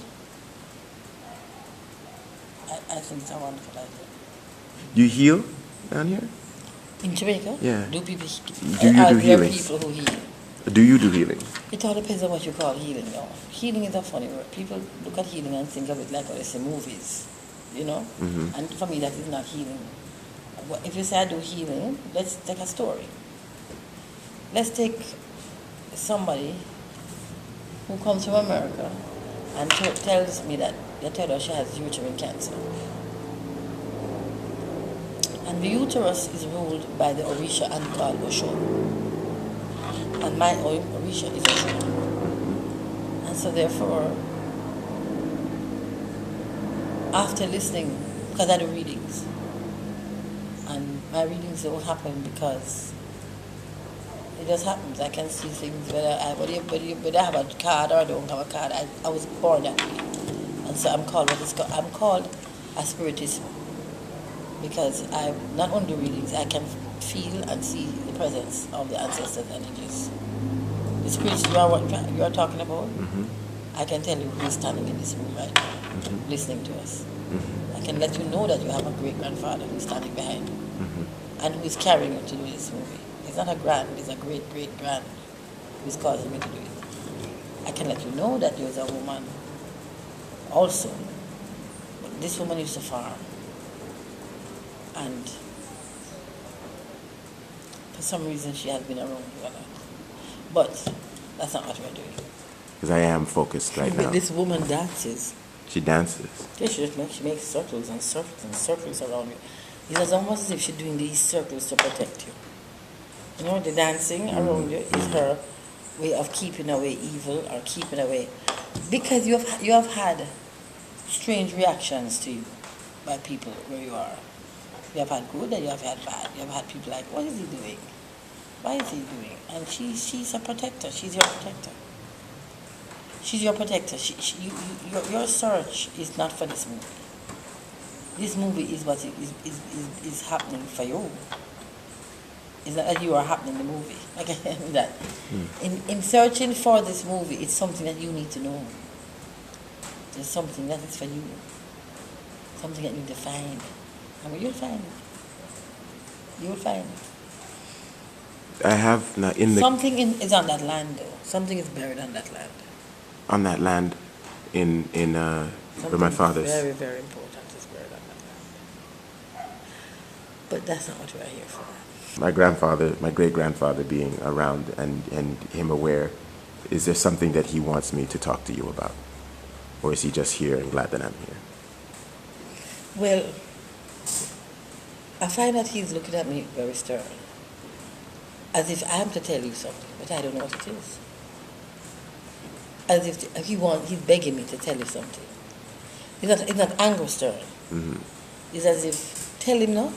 I think it's a wonderful idea. You heal down here? In Jamaica? Yeah. Do people? Do you do There are healing? people who heal. Do you do healing? It all depends on what you call healing. You know? Healing is a funny word. People look at healing and think of it like they say movies, you know. And for me, that is not healing. If you say I do healing, let's take a story. Let's take somebody who comes from America and tells me that they tell her she has uterine cancer. And the uterus is ruled by the Orisha and called Osho. And my Orisha is Osho. And so therefore, after listening, because I do readings, and my readings don't happen because it just happens. I can see things whether I have a card or I don't have a card. I was born that way. And so I'm called a spiritist, because I not only do readings, I can feel and see the presence of the ancestors' energies. The spirits you are talking about, I can tell you who's standing in this room right now, listening to us. I can let you know that you have a great-grandfather who's standing behind you, and who is carrying you to do this movie. It's not a grand, it's a great-great-grand who's causing me to do it. I can let you know that there's a woman also, but this woman used to farm. And for some reason she has been around you a lot. But That's not what we're doing. Because I am focused right now. This woman dances. She dances. Yeah, she makes circles and circles and circles around you. It's almost as if she's doing these circles to protect you. You know, the dancing around you is her way of keeping away evil or keeping away. Because you have had strange reactions to you by people where you are. You have had good and you have had bad. You have had people like, what is he doing? Why is he doing? And she's a protector. She's your protector. She's your protector. Your search is not for this movie. This movie is what is happening for you. It's not that you are happening in the movie. Like that. In searching for this movie, it's something that you need to know. There's something that is for you. Something that you need to find. And you'll find it. You'll find it. I have not in the... Something is on that land, though. Something is buried on that land. On that land in where my father's... Very, very important is buried on that land. But that's not what we're here for. My grandfather, my great-grandfather being around and him aware, is there something that he wants me to talk to you about? Or is he just here and glad that I'm here? Well, I find that he's looking at me very stern. As if I am to tell you something, but I don't know what it is. As if he's begging me to tell you something. It's not anger stern. Mm-hmm. It's as if, tell him no.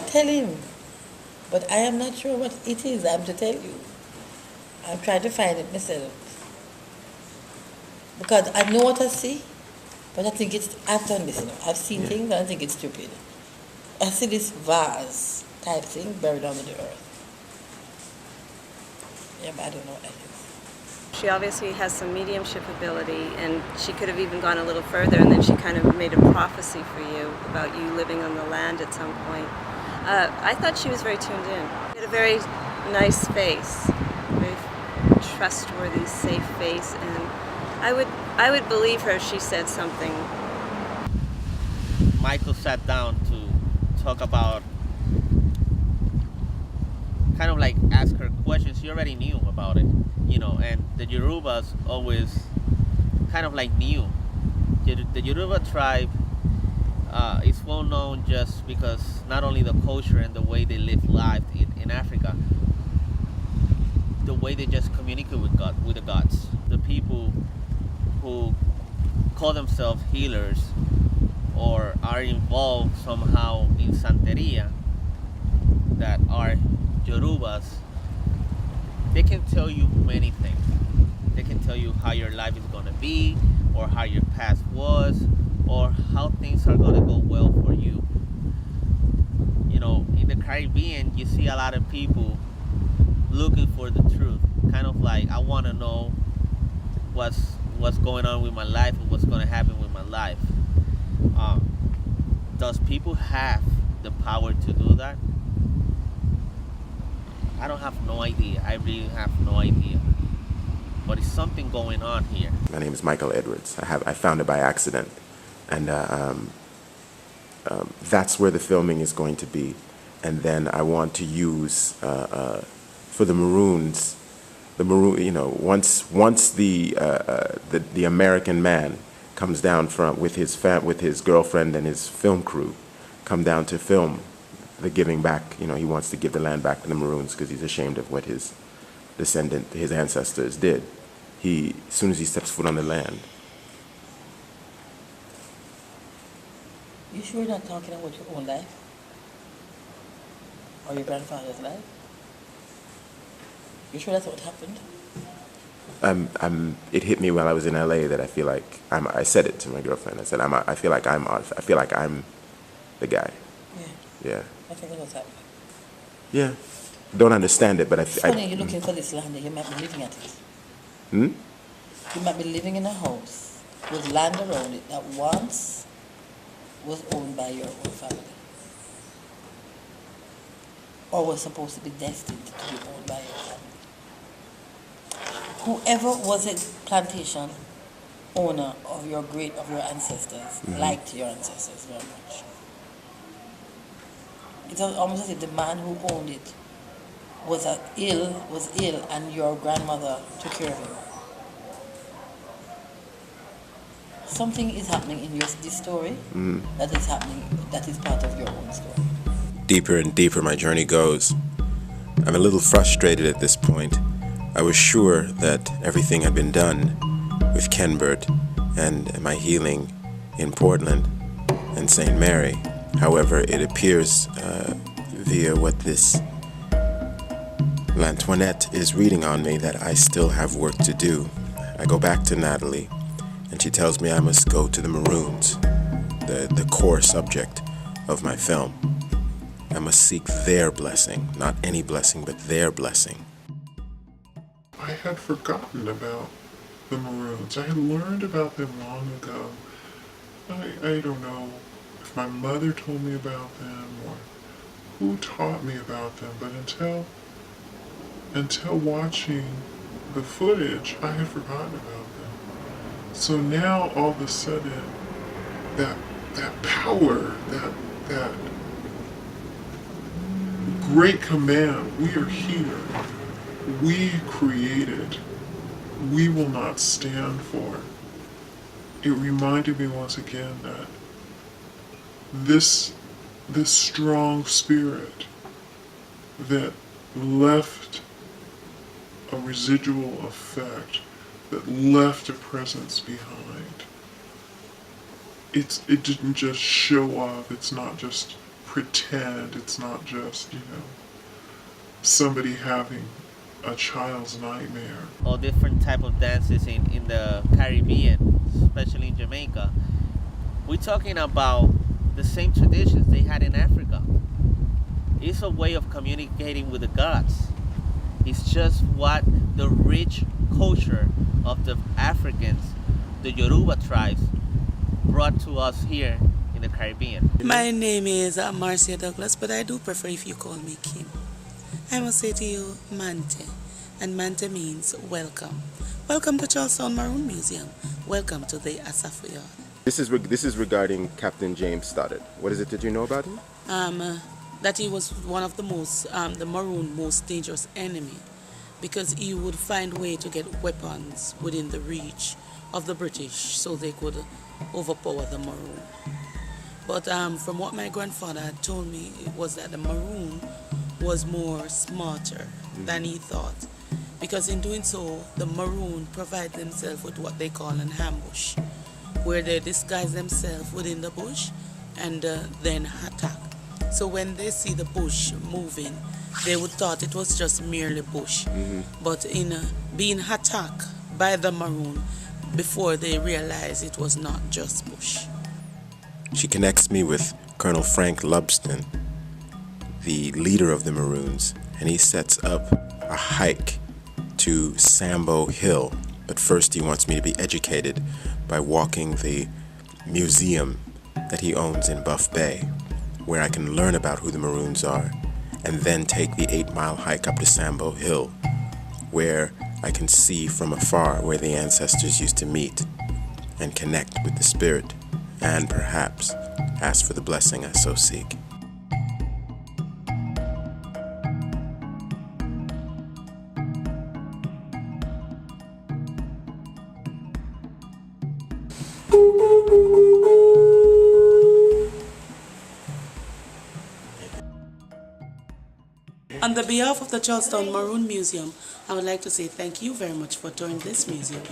Tell him. But I am not sure what it is I'm to tell you. I'm trying to find it myself. Because I know what I see, but I think I've done this, I've seen things and I think it's stupid. I see this vase type thing buried under the earth. Yeah, but I don't know what that is. She obviously has some mediumship ability, and she could have even gone a little further, and then she kind of made a prophecy for you about you living on the land at some point. I thought she was very tuned in. She had a very nice face, very trustworthy, safe face, and I would believe her if she said something. Michael sat down to talk about, kind of like ask her questions. She already knew about it, and the Yorubas always kind of like knew. The Yoruba tribe is well known just because not only the culture and the way they live life in Africa, the way they just communicate with God, with the gods. The people who call themselves healers or are involved somehow in Santeria that are Yorubas, they can tell you many things. They can tell you how your life is going to be, or how your past was, or how things are going to go well for you. In the Caribbean, you see a lot of people looking for the truth. Kind of like, I want to know what's going on with my life and what's going to happen with my life. Does people have the power to do that? I don't have no idea. I really have no idea. But it's something going on here. My name is Michael Edwards. I found it by accident, and that's where the filming is going to be. And then I want to use for the Maroons. Once the American man comes down with his girlfriend and his film crew, come down to film the giving back. He wants to give the land back to the Maroons because he's ashamed of what his ancestors did. As soon as he steps foot on the land. You sure you're not talking about your own life? Or your grandfather's life? You sure that's what happened? It hit me while I was in LA that I feel like I said it to my girlfriend. I said I feel like I'm the guy. Yeah. I think that's what's happening. Yeah. Don't understand it, but it's funny you're looking for this land and you might be living at it. You might be living in a house with land around it that once was owned by your own family. Or was supposed to be destined to be owned by your family. Whoever was a plantation owner of your ancestors liked your ancestors very much. It's almost as if the man who owned it was ill, and your grandmother took care of you. Something is happening in this story that is happening, that is part of your own story. Deeper and deeper my journey goes. I'm a little frustrated at this point. I was sure that everything had been done with Kenbert and my healing in Portland and St. Mary. However, it appears via what this L'Antoinette is reading on me that I still have work to do. I go back to Natalie, and she tells me I must go to the Maroons, the core subject of my film. I must seek their blessing, not any blessing, but their blessing. I had forgotten about the Maroons. I had learned about them long ago. I don't know if my mother told me about them or who taught me about them, but until watching the footage, I had forgotten about them. So now all of a sudden, that power, that great command, we are here, we created, we will not stand for. It reminded me once again that this strong spirit that left a residual effect, that left a presence behind. It didn't just show up, it's not just pretend, it's not just, somebody having a child's nightmare. All different type of dances in the Caribbean, especially in Jamaica. We're talking about the same traditions they had in Africa. It's a way of communicating with the gods. It's just what the rich culture of the Africans, the Yoruba tribes, brought to us here in the Caribbean. My name is Marcia Douglas, but I do prefer if you call me Kim. I must say to you, Mante. And Mante means welcome. Welcome to Charlestown Maroon Museum. Welcome to the Asafuyon. This is regarding Captain James Stoddard. What is it that you know about him? That he was one of the Maroon most dangerous enemy, because he would find way to get weapons within the reach of the British so they could overpower the Maroon. But from what my grandfather had told me, it was that the Maroon was more smarter than he thought, because in doing so, the Maroon provide themselves with what they call an ambush, where they disguise themselves within the bush and then attack. So when they see the bush moving, they would thought it was just merely bush. But in being attacked by the Maroon, before they realize it was not just bush. She connects me with Colonel Frank Lubston, the leader of the Maroons, and he sets up a hike to Sambo Hill. But first he wants me to be educated by walking the museum that he owns in Buff Bay, where I can learn about who the Maroons are, and then take the 8-mile hike up to Sambo Hill, where I can see from afar where the ancestors used to meet and connect with the spirit, and perhaps ask for the blessing I so seek. On the behalf of the Charlestown Maroon Museum, I would like to say thank you very much for touring this museum.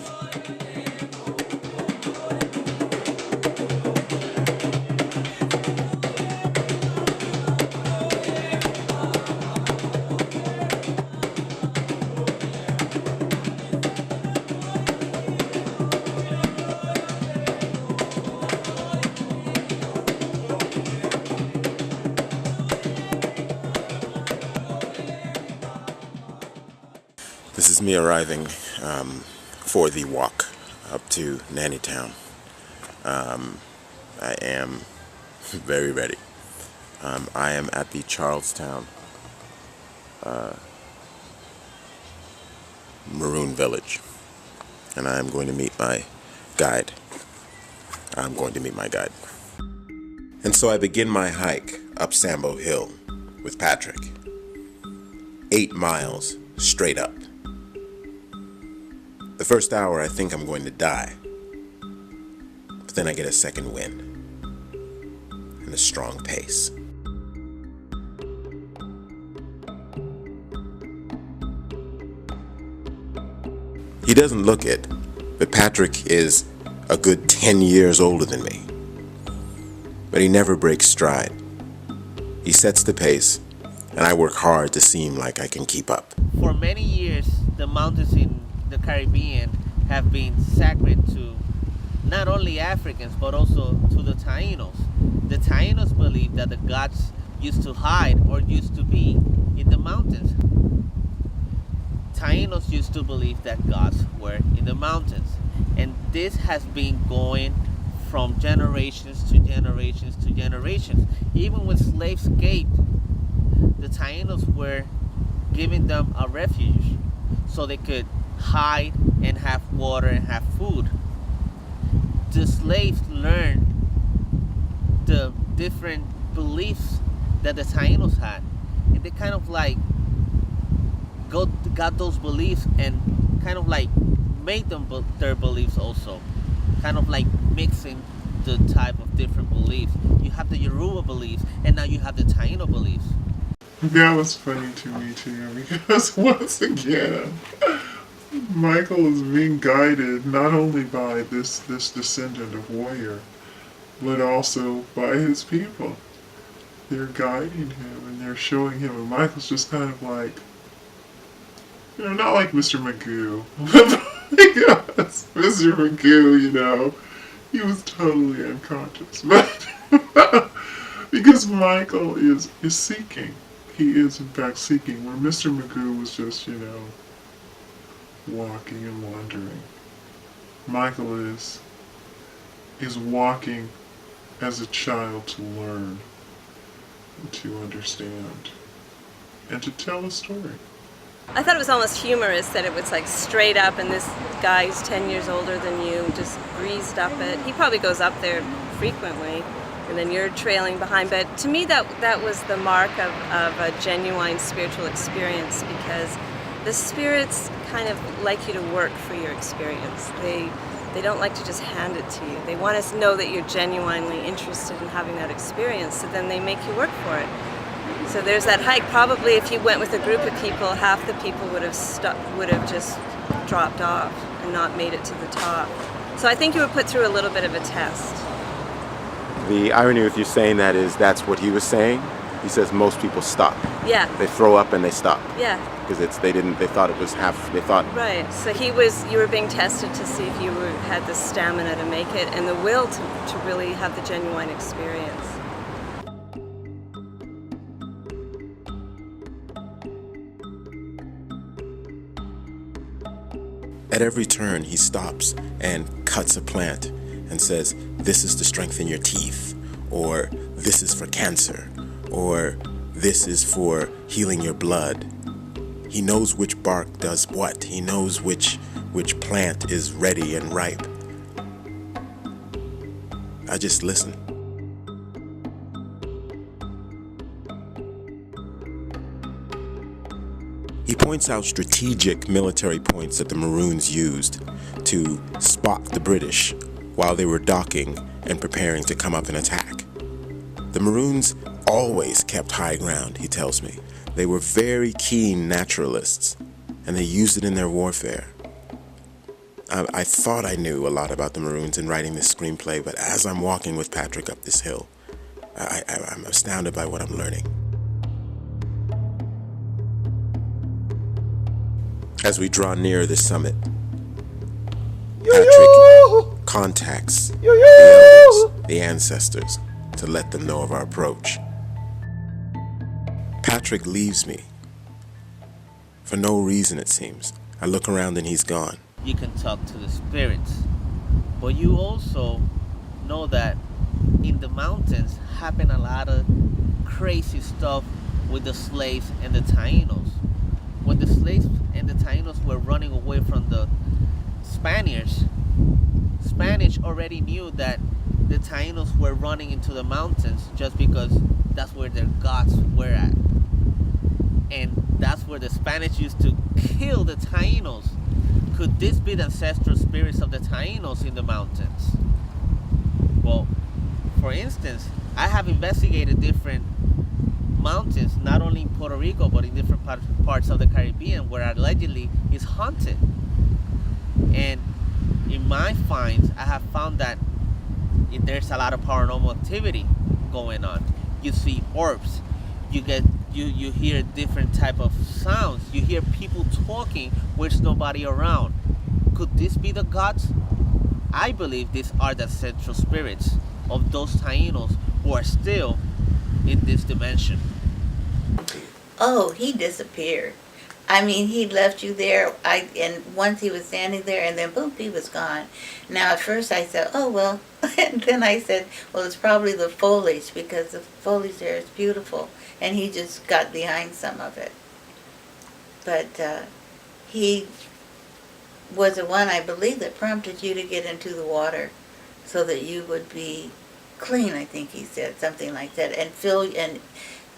This is me arriving for the walk up to Nannytown. I am very ready. I am at the Charlestown Maroon Village, and I am going to meet my guide. And so I begin my hike up Sambo Hill with Patrick. 8 miles straight up. The first hour I think I'm going to die, but then I get a second wind and a strong pace. He doesn't look it, but Patrick is a good 10 years older than me. But he never breaks stride. He sets the pace, and I work hard to seem like I can keep up. For many years, the mountains in the Caribbean have been sacred to not only Africans, but also to the Tainos. The Tainos believe that the gods used to hide or used to be in the mountains. Tainos used to believe that gods were in the mountains. And this has been going from generations to generations to generations. Even when slaves escaped, the Tainos were giving them a refuge so they could hide and have water and have food. The slaves learned the different beliefs that the Tainos had, and they kind of like got those beliefs and kind of like made them their beliefs also, kind of like mixing the type of different beliefs. You have the Yoruba beliefs, and now you have the Taino beliefs. That was funny to me too, because once again, Michael is being guided not only by this descendant of warrior, but also by his people. They're guiding him and they're showing him, and Michael's just kind of like, you know, not like Mr. Magoo. Because Mr. Magoo, he was totally unconscious. But because Michael is seeking. He is in fact seeking, where Mr. Magoo was just, walking and wandering. Michael is walking as a child to learn, to understand, and to tell a story. I thought it was almost humorous that it was like straight up and this guy who's 10 years older than you just breezed up it. He probably goes up there frequently and then you're trailing behind. But to me that was the mark of a genuine spiritual experience, because the spirits kind of like you to work for your experience. They don't like to just hand it to you. They want us to know that you're genuinely interested in having that experience, so then they make you work for it. So there's that hike. Probably if you went with a group of people, half the people would have just dropped off and not made it to the top. So I think you were put through a little bit of a test. The irony with you saying that is that's what he was saying. He says most people stop. Yeah. They throw up and they stop. Yeah. Because they thought it was half, they thought. Right. So you were being tested to see if you had the stamina to make it and the will to really have the genuine experience. At every turn, he stops and cuts a plant and says, "This is to strengthen your teeth," or "This is for cancer," or "This is for healing your blood." He knows which bark does what. He knows which plant is ready and ripe. I just listen. He points out strategic military points that the Maroons used to spot the British while they were docking and preparing to come up and attack. The Maroons always kept high ground, he tells me. They were very keen naturalists, and they used it in their warfare. I thought I knew a lot about the Maroons in writing this screenplay, but as I'm walking with Patrick up this hill, I'm astounded by what I'm learning. As we draw near the summit, Patrick contacts the elders, the ancestors, to let them know of our approach. Patrick leaves me. For no reason, it seems. I look around and he's gone. You can talk to the spirits, but you also know that in the mountains happen a lot of crazy stuff with the slaves and the Tainos. When the slaves and the Tainos were running away from the Spanish already knew that the Tainos were running into the mountains just because that's where their gods were at. and that's where the Spanish used to kill the Tainos. Could this be the ancestral spirits of the Tainos in the mountains? Well, for instance, I have investigated different mountains, not only in Puerto Rico, but in different parts of the Caribbean, where allegedly is haunted. And in my finds, I have found that there's a lot of paranormal activity going on. You see orbs, you hear different type of sounds, you hear people talking where there's nobody around. Could this be the gods? I believe these are the central spirits of those Tainos who are still in this dimension. Oh, he disappeared. I mean, he left you there. And once he was standing there, and then boom, he was gone. Now, at first I said, oh, well. And then I said, well, it's probably the foliage, because the foliage there is beautiful. And he just got behind some of it. But he was the one, I believe, that prompted you to get into the water so that you would be clean, I think he said, something like that, and fill and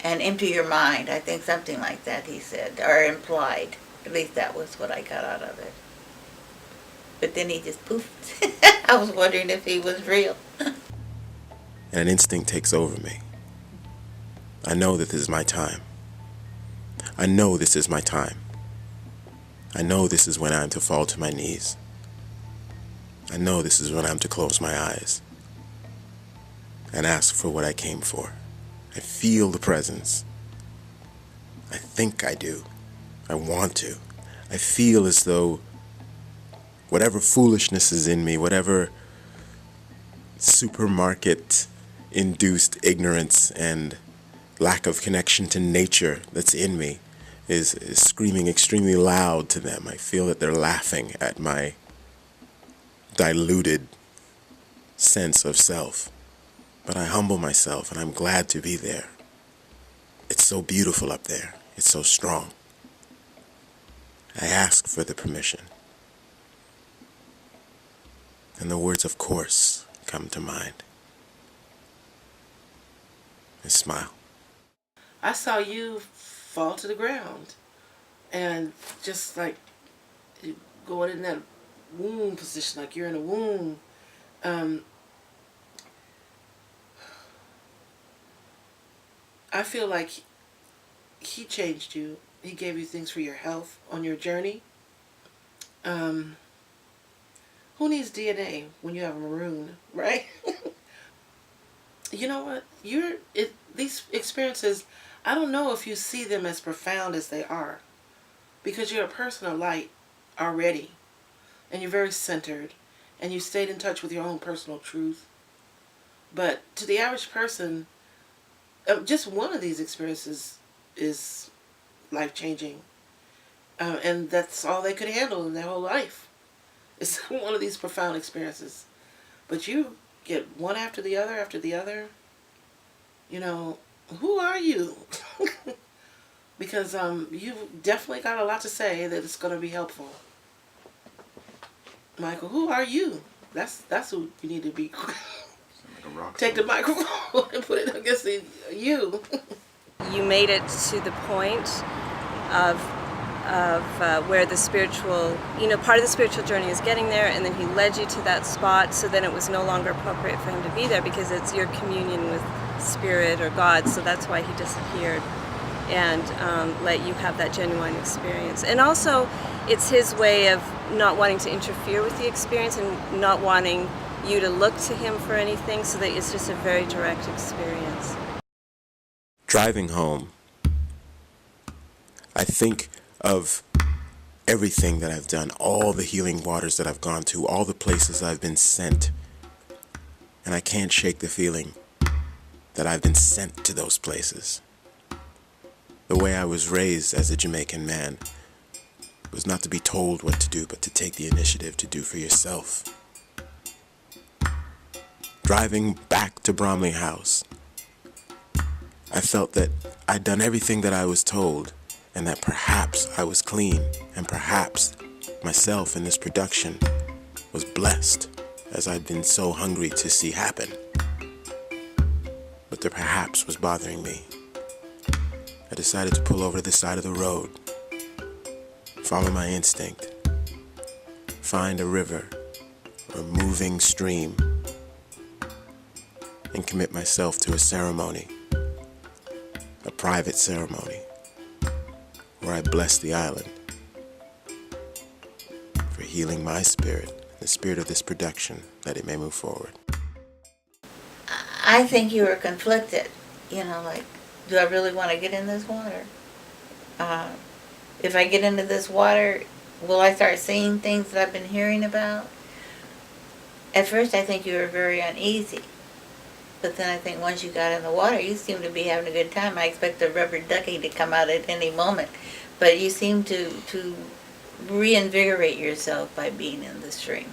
empty your mind. I think something like that he said, or implied. At least that was what I got out of it. But then he just poofed. I was wondering if he was real. And an instinct takes over me. I know that this is my time. I know this is my time. I know this is when I'm to fall to my knees. I know this is when I'm to close my eyes and ask for what I came for. I feel the presence. I think I do. I want to. I feel as though whatever foolishness is in me, whatever supermarket-induced ignorance and lack of connection to nature that's in me is screaming extremely loud to them. I feel that they're laughing at my diluted sense of self. But I humble myself, and I'm glad to be there. It's so beautiful up there. It's so strong. I ask for the permission. And the words, of course, come to mind. I smile. I saw you fall to the ground and just like going in that womb position, like you're in a womb. I feel like he changed you. He gave you things for your health on your journey. Who needs DNA when you have a maroon, right? You know what? These experiences, I don't know if you see them as profound as they are, because you're a person of light already, and you're very centered, and you stayed in touch with your own personal truth. But to the average person, just one of these experiences is life-changing, and that's all they could handle in their whole life. It's one of these profound experiences. But you get one after the other. You know, who are you? Because you've definitely got a lot to say that is going to be helpful. Michael, who are you? That's who you need to be. Take the microphone and put it against you. You made it to the point of where the spiritual, part of the spiritual journey is getting there, and then he led you to that spot, so then it was no longer appropriate for him to be there because it's your communion with spirit or God, so that's why he disappeared and let you have that genuine experience. And also, it's his way of not wanting to interfere with the experience and not wanting you to look to him for anything, so that it's just a very direct experience. Driving home, I think of everything that I've done, all the healing waters that I've gone to, all the places I've been sent. And I can't shake the feeling that I've been sent to those places. The way I was raised as a Jamaican man was not to be told what to do, but to take the initiative to do for yourself. Driving back to Bromley House, I felt that I'd done everything that I was told, and that perhaps I was clean, and perhaps myself in this production was blessed, as I'd been so hungry to see happen. But the perhaps was bothering me, I decided to pull over to the side of the road, follow my instinct, find a river or a moving stream, and commit myself to a ceremony, a private ceremony, where I bless the island for healing my spirit, the spirit of this production, that it may move forward. I think you were conflicted, like, do I really want to get in this water? If I get into this water, will I start seeing things that I've been hearing about? At first I think you were very uneasy. But then I think once you got in the water, you seem to be having a good time. I expect the rubber ducky to come out at any moment. But you seem to reinvigorate yourself by being in the stream.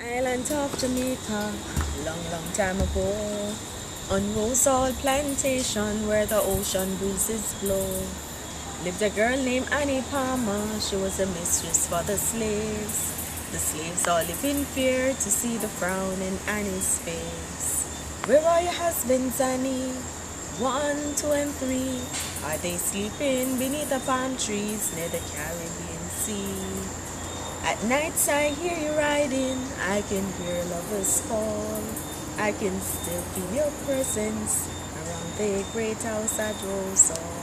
Island of Jamaica, long time ago, on Rose Hall Plantation where the ocean breezes blow, lived a girl named Annie Palmer. She was a mistress for the slaves. The slaves all live in fear to see the frown in Annie's face. Where are your husbands, Annie? 1, 2, and 3. Are they sleeping beneath the palm trees near the Caribbean Sea? At nights I hear you riding, I can hear lovers call. I can still feel your presence around the great house at Rose Hall.